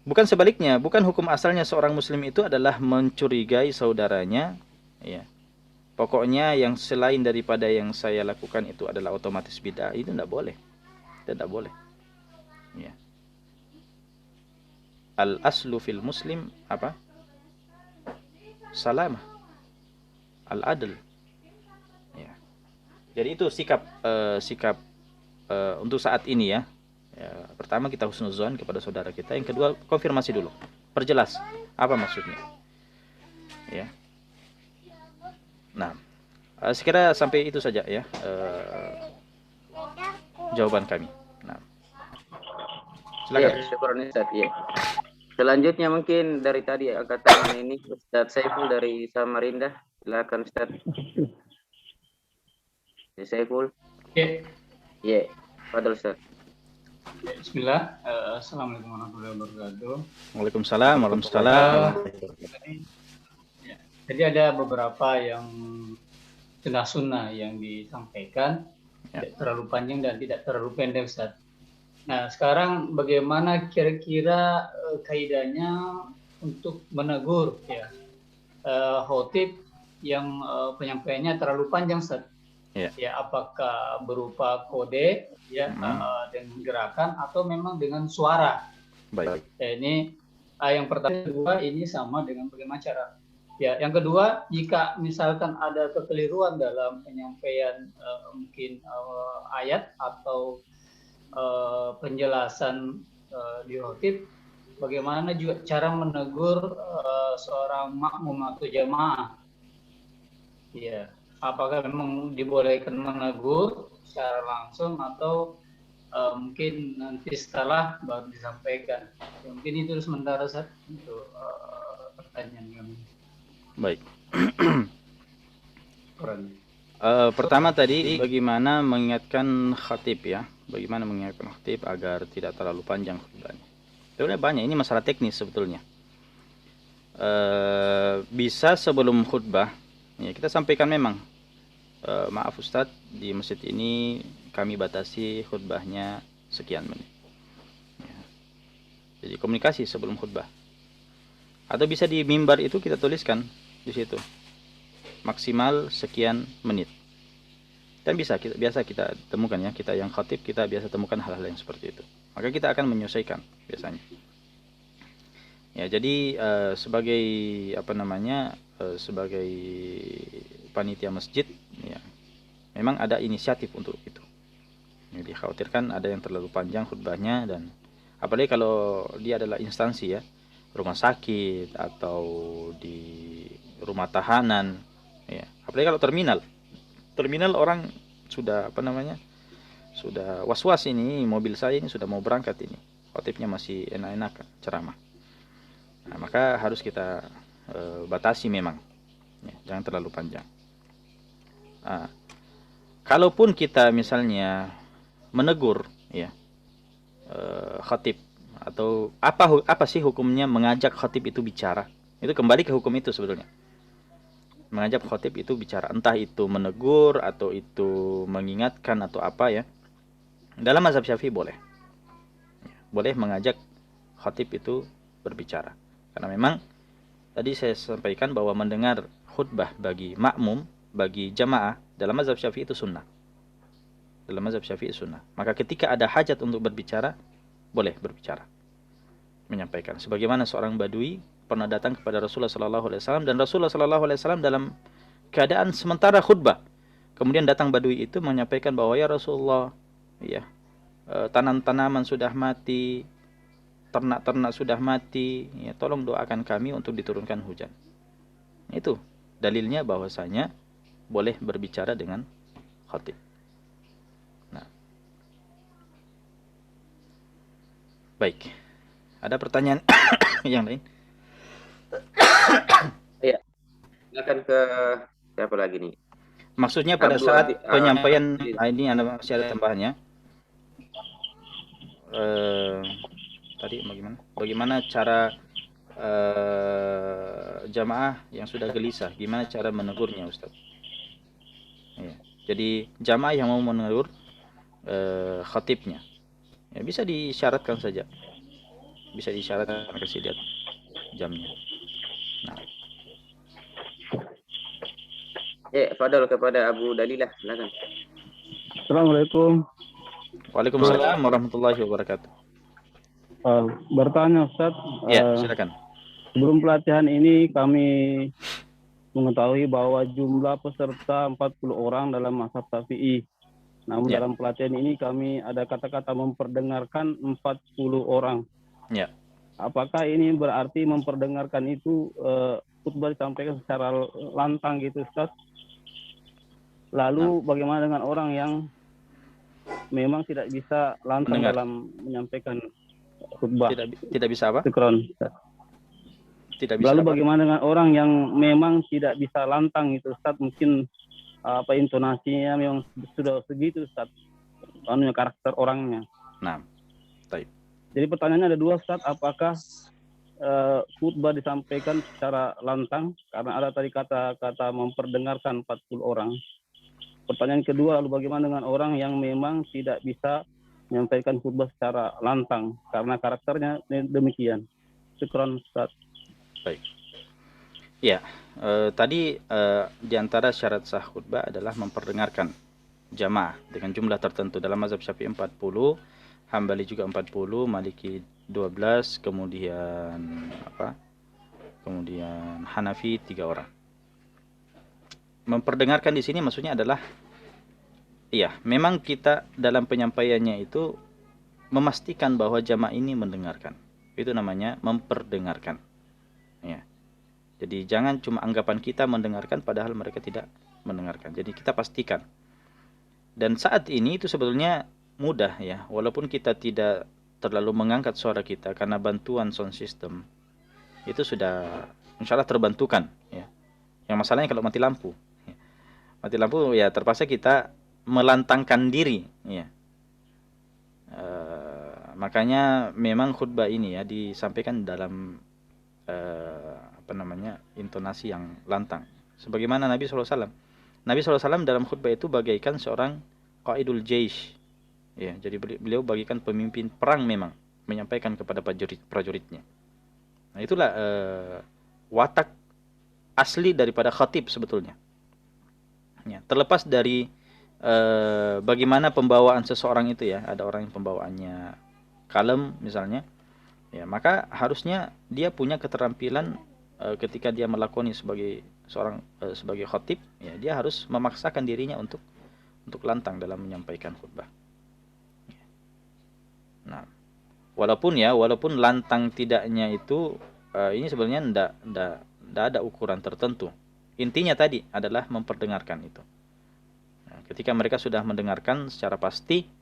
Bukan sebaliknya, bukan hukum asalnya seorang muslim itu adalah mencurigai saudaranya, ya. Pokoknya yang selain daripada yang saya lakukan itu adalah otomatis bid'ah, itu tidak boleh. Tidak boleh. Ya. Al-aslu fil muslim apa? Salamah, al-adl. Ya. Jadi itu sikap untuk saat ini, ya. Ya, pertama kita husnuzon kepada saudara kita, yang kedua konfirmasi dulu, perjelas apa maksudnya. Ya. Nah, sekira sampai itu saja, ya, jawaban kami. Nah, silakan. Ya, syukur Ustaz, ya. Selanjutnya mungkin dari tadi angkatan ini Ustaz Saiful dari Samarinda. Silakan Ustaz. Saiful. Oke. Ya, Fadil Ustaz. Bismillah. Assalamualaikum warahmatullahi wabarakatuh. Waalaikumsalam warahmatullahi wabarakatuh. Jadi ada beberapa yang sunnah yang disampaikan, Ya. tidak terlalu panjang dan tidak terlalu pendek, Ustaz. Nah, sekarang bagaimana kira-kira kaidahnya untuk menegur, ya, khotib yang penyampaiannya terlalu panjang, Ustaz? Ya. Ya, apakah berupa kode, ya, dengan gerakan atau memang dengan suara? Baik. Ya, ini yang pertama, kedua, ini sama dengan bagaimana cara Ya, yang kedua, jika misalkan ada kekeliruan dalam penyampaian mungkin ayat atau penjelasan di khotib, bagaimana juga cara menegur seorang makmum atau jamaah? Ya, apakah memang dibolehkan menegur secara langsung atau mungkin nanti setelah baru disampaikan? Ya, mungkin itu sementara untuk pertanyaan kami. Baik. Pertama tadi bagaimana mengingatkan khatib ya, bagaimana mengingatkan khatib agar tidak terlalu panjang khutbahnya. Sebenarnya banyak, ini masalah teknis sebetulnya. Bisa sebelum khutbah ya kita sampaikan memang, maaf Ustadz, di masjid ini kami batasi khutbahnya sekian menit. Ya. Jadi komunikasi sebelum khutbah. Atau bisa di mimbar itu kita tuliskan di situ maksimal sekian menit. Dan biasa kita temukan ya, kita yang khatib kita biasa temukan hal-hal yang seperti itu. Maka kita akan menyesuaikan biasanya. Ya, jadi sebagai sebagai panitia masjid ya, memang ada inisiatif untuk itu. Jadi dikhawatirkan ada yang terlalu panjang khutbahnya, dan apalagi kalau dia adalah instansi ya, rumah sakit atau di rumah tahanan ya, apalagi kalau terminal orang sudah sudah was-was, ini mobil saya ini sudah mau berangkat, ini khotibnya masih enak-enak ceramah. Nah, maka harus kita batasi memang ya, jangan terlalu panjang. Nah, kalaupun kita misalnya menegur ya khatib, atau apa sih hukumnya mengajak khatib itu bicara? Itu kembali ke hukum itu sebetulnya. Mengajak khatib itu bicara, entah itu menegur atau itu mengingatkan atau apa ya. Dalam mazhab Syafi'i boleh. Boleh mengajak khatib itu berbicara. Karena memang tadi saya sampaikan bahwa mendengar khutbah bagi makmum, bagi jamaah dalam mazhab Syafi'i itu sunnah. Dalam mazhab Syafi'i sunnah. Maka ketika ada hajat untuk berbicara, boleh berbicara, menyampaikan. Sebagaimana seorang badui pernah datang kepada Rasulullah SAW, dan Rasulullah SAW dalam keadaan sementara khutbah. Kemudian datang badui itu menyampaikan bahwa ya Rasulullah, ya tanam-tanaman sudah mati, ternak-ternak sudah mati, ya tolong doakan kami untuk diturunkan hujan. Itu dalilnya bahwasanya boleh berbicara dengan khatib. Nah, baik. Ada pertanyaan yang lain? Iya. Silakan ke siapa lagi nih? Maksudnya pada saat penyampaian ini Anda masih ada tambahannya? Tadi bagaimana cara jamaah yang sudah gelisah, gimana cara menegurnya, Ustaz? Ya. Jadi jamaah yang mau menegur khatibnya, ya bisa disyaratkan saja, bisa disyaratkan, kasih lihat jamnya. Nah, Fadal kepada Abu Dalilah, silakan. Assalamualaikum. Waalaikumsalam warahmatullahi wabarakatuh. Bertanya Ustaz, Ya, silakan. sebelum pelatihan ini kami mengetahui bahwa jumlah peserta 40 orang dalam mazhab Syafi'i. Namun Ya. dalam pelatihan ini kami ada kata-kata memperdengarkan 40 orang. Ya. Apakah ini berarti memperdengarkan itu khutbah disampaikan secara lantang gitu Ustaz? Lalu bagaimana dengan orang yang memang tidak bisa lantang Mendengar. dalam menyampaikan khutbah? Tidak bisa apa? Syukron. Tidak bisa. Lalu apa? bagaimana dengan orang yang memang tidak bisa lantang itu Ustaz, mungkin intonasinya memang sudah segitu Ustaz, karakter orangnya. Nah, baik. Jadi pertanyaannya ada dua Ustaz, apakah khutbah disampaikan secara lantang karena ada tadi kata-kata memperdengarkan 40 orang. Pertanyaan kedua, lalu bagaimana dengan orang yang memang tidak bisa menyampaikan khutbah secara lantang karena karakternya demikian. Syukron Ustaz. Baik. Ya, tadi di antara syarat sah khutbah adalah memperdengarkan jamaah dengan jumlah tertentu. Dalam mazhab Syafi'i 40, Hambali juga 40, Maliki 12, kemudian kemudian Hanafi 3 orang. Memperdengarkan di sini maksudnya adalah, iya, memang kita dalam penyampaiannya itu memastikan bahwa jamaah ini mendengarkan. Itu namanya memperdengarkan. Ya. Jadi jangan cuma anggapan kita mendengarkan padahal mereka tidak mendengarkan. Jadi kita pastikan. Dan saat ini itu sebetulnya mudah ya, walaupun kita tidak terlalu mengangkat suara kita karena bantuan sound system. Itu sudah insya Allah terbantukan ya. Yang masalahnya kalau mati lampu. Ya. Mati lampu ya terpaksa kita melantangkan diri ya. Makanya memang khutbah ini ya disampaikan dalam intonasi yang lantang. Sebagaimana Nabi SAW. Nabi SAW dalam khutbah itu bagaikan seorang qaidul jaish. Ya, jadi beliau bagaikan pemimpin perang memang, menyampaikan kepada prajuritnya. Nah, itulah watak asli daripada khatib sebetulnya. Ya, terlepas dari bagaimana pembawaan seseorang itu ya, ada orang yang pembawaannya kalem misalnya, ya maka harusnya dia punya keterampilan ketika dia melakoni sebagai seorang sebagai khatib, ya dia harus memaksakan dirinya untuk lantang dalam menyampaikan khutbah. Nah, walaupun lantang tidaknya itu ini sebenarnya ndak ada ukuran tertentu. Intinya tadi adalah memperdengarkan itu. Nah, ketika mereka sudah mendengarkan secara pasti.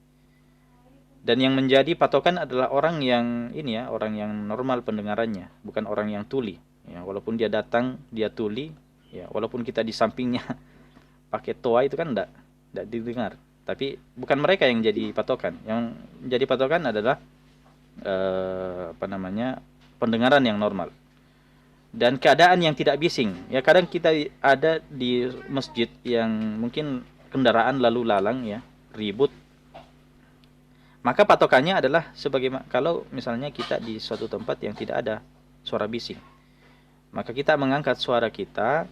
Dan yang menjadi patokan adalah orang yang ini ya, orang yang normal pendengarannya, bukan orang yang tuli. Ya, walaupun dia datang, dia tuli, ya, walaupun kita di sampingnya pakai toa itu kan enggak didengar. Tapi bukan mereka yang jadi patokan. Yang jadi patokan adalah pendengaran yang normal. Dan keadaan yang tidak bising. Ya, kadang kita ada di masjid yang mungkin kendaraan lalu lalang ya, ribut. Maka patokannya adalah sebagaimana kalau misalnya kita di suatu tempat yang tidak ada suara bising. Maka kita mengangkat suara kita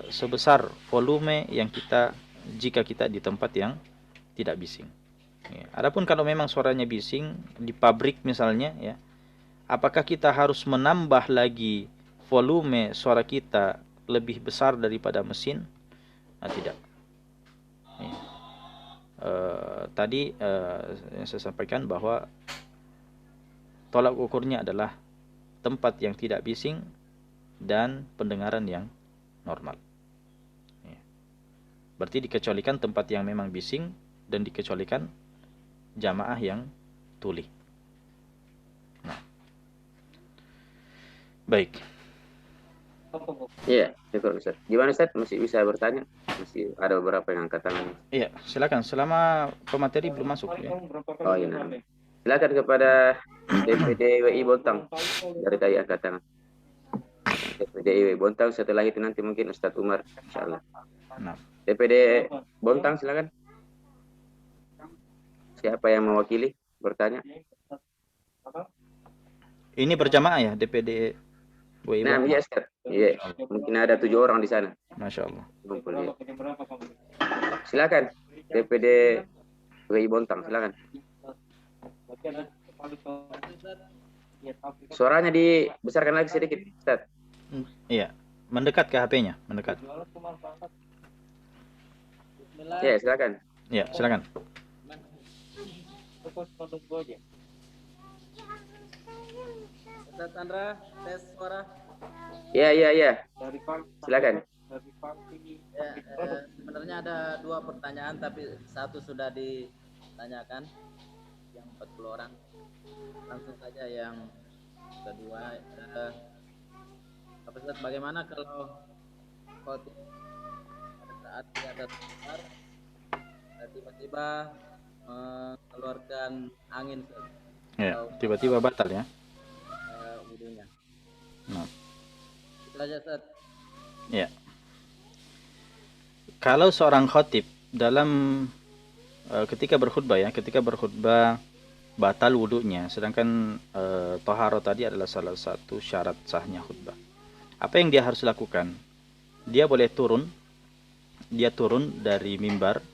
sebesar volume yang jika kita di tempat yang tidak bising. Ya. Adapun kalau memang suaranya bising di pabrik misalnya ya, apakah kita harus menambah lagi volume suara kita lebih besar daripada mesin? Nah, tidak. Ya. Tadi yang saya sampaikan bahwa tolak ukurnya adalah tempat yang tidak bising dan pendengaran yang normal. Ya. Berarti dikecualikan tempat yang memang bising dan dikecualikan jamaah yang tuli. Nah. Baik. Iya, syukur Ustaz. Gimana Ustaz? Masih bisa bertanya? Masih ada beberapa yang angkat tangan. Iya, silakan. Selama pemateri belum masuk ya. Oh iya. Nah. Silakan kepada DPD WI Bontang dari tadi angkat tangan. DPD WI Bontang, setelah itu nanti mungkin Ustadz Umar, insyaallah. Nah. DPD Bontang silakan. Siapa yang mewakili bertanya? Ini berjamaah ya DPD WI Nah, Bontang. iya Ustaz. Iya, mungkin ada 7 orang di sana. Masya Allah. Ya. Silakan DPD WI Bontang, silakan. Suaranya dibesarkan lagi sedikit, Ustaz. Iya, mendekat ke HP-nya, mendekat. Ya, silakan. Ya, silakan. Ustaz Andra, tes suara. Iya. Silakan. Ya, sebenarnya ada 2 pertanyaan tapi satu sudah ditanyakan yang 40 orang. Langsung saja yang kedua. Pak Ustaz, bagaimana kalau khotib pada saat dia ada keluar tiba-tiba mengeluarkan angin? Ya, tiba-tiba batal ya. Wudunya. Nah. Itu aja Ustaz. Ya. Kalau seorang khatib dalam ketika berkhutbah batal wudunya, sedangkan taharah tadi adalah salah satu syarat sahnya khutbah. Apa yang dia harus lakukan? Dia boleh turun dari mimbar,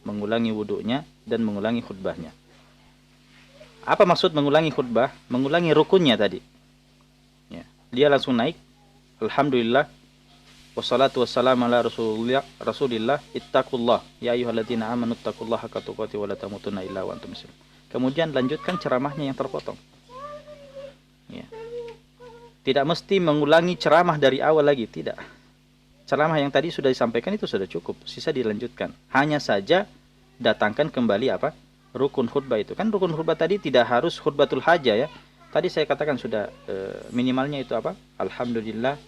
mengulangi wudunya dan mengulangi khutbahnya. Apa maksud mengulangi khutbah? Mengulangi rukunnya tadi. Ya. 5 dia langsung naik. Alhamdulillah wassalatu wassalamu ala Rasulillah ittaqullah ya ayyuhalladzina amanu ittaqullaha haqqa tuqatih wa la tamutunna illa wa antum muslimun. Kemudian lanjutkan ceramahnya yang terpotong. Ya. Tidak mesti mengulangi ceramah dari awal lagi, tidak. Ceramah yang tadi sudah disampaikan itu sudah cukup, sisa dilanjutkan. Hanya saja datangkan kembali apa? Rukun khutbah itu. Kan rukun khutbah tadi tidak harus khutbatul hajah ya. Tadi saya katakan sudah minimalnya itu apa? Alhamdulillah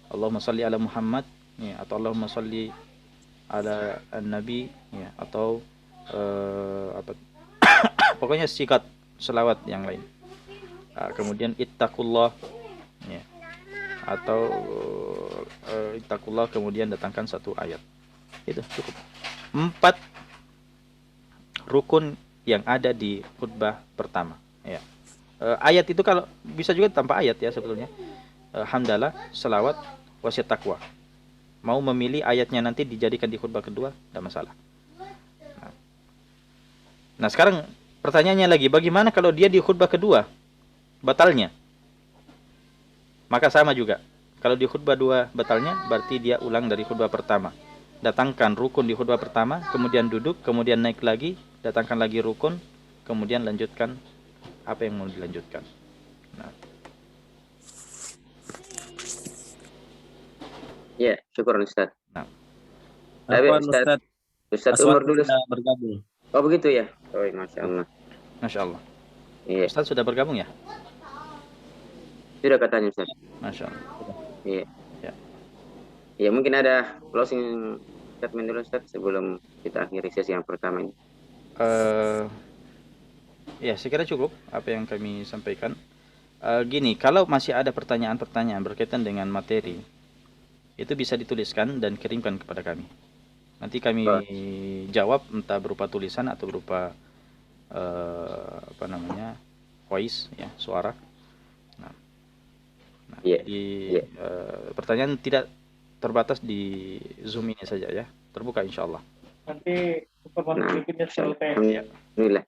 Allahumma salli ala Muhammad ya, atau Allahumma salli ala Nabi ya, atau apa pokoknya sikat selawat yang lain. Kemudian ittaqullah ya, atau ittaqullah kemudian datangkan satu ayat. Itu cukup. 4 rukun yang ada di khutbah pertama ya. Ayat itu kalau bisa juga tanpa ayat ya sebetulnya. Hamdalah, selawat, wasiat takwa. Mau memilih ayatnya nanti dijadikan di khutbah kedua, tidak masalah. Nah sekarang pertanyaannya lagi, bagaimana kalau dia di khutbah kedua batalnya? Maka sama juga. Kalau di khutbah 2 batalnya, berarti dia ulang dari khutbah pertama. Datangkan rukun di khutbah pertama, kemudian duduk, kemudian naik lagi, datangkan lagi rukun, kemudian lanjutkan apa yang mau dilanjutkan. Nah. Ya, syukur Ustaz. Nah. Ustaz Umar dulu bergabung. Oh begitu ya. Oh, Masya Allah. Masya Allah. Iya. Ustaz sudah bergabung ya? Sudah katanya Ustaz. Masya Allah. Iya. Ya. Ya mungkin ada closing statement dulu Ustaz sebelum kita akhiri sesi yang pertama ini. Ya, saya kira cukup apa yang kami sampaikan. Gini, kalau masih ada pertanyaan-pertanyaan berkaitan dengan materi, itu bisa dituliskan dan kirimkan kepada kami. Nanti kami jawab entah berupa tulisan atau berupa voice ya, suara. Pertanyaan tidak terbatas di Zoom ini saja ya, terbuka insya Allah. Nanti berikutnya selesai. Alhamdulillah.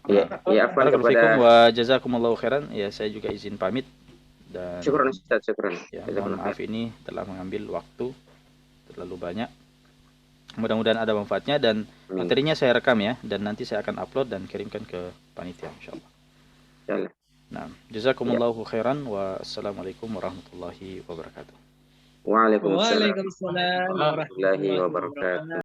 Ya, Assalamualaikum wa jazakumullahu khairan. Ya, saya juga izin pamit dan syukran Ustaz, syukran. Ya, mohon maaf ini telah mengambil waktu terlalu banyak. Mudah-mudahan ada manfaatnya dan materinya saya rekam ya, dan nanti saya akan upload dan kirimkan ke panitia insyaallah. Insyaallah. Nah, jazakumullahu khairan wa assalamualaikum warahmatullahi wabarakatuh. Waalaikumsalam Waalaikumsalam warahmatullahi wabarakatuh.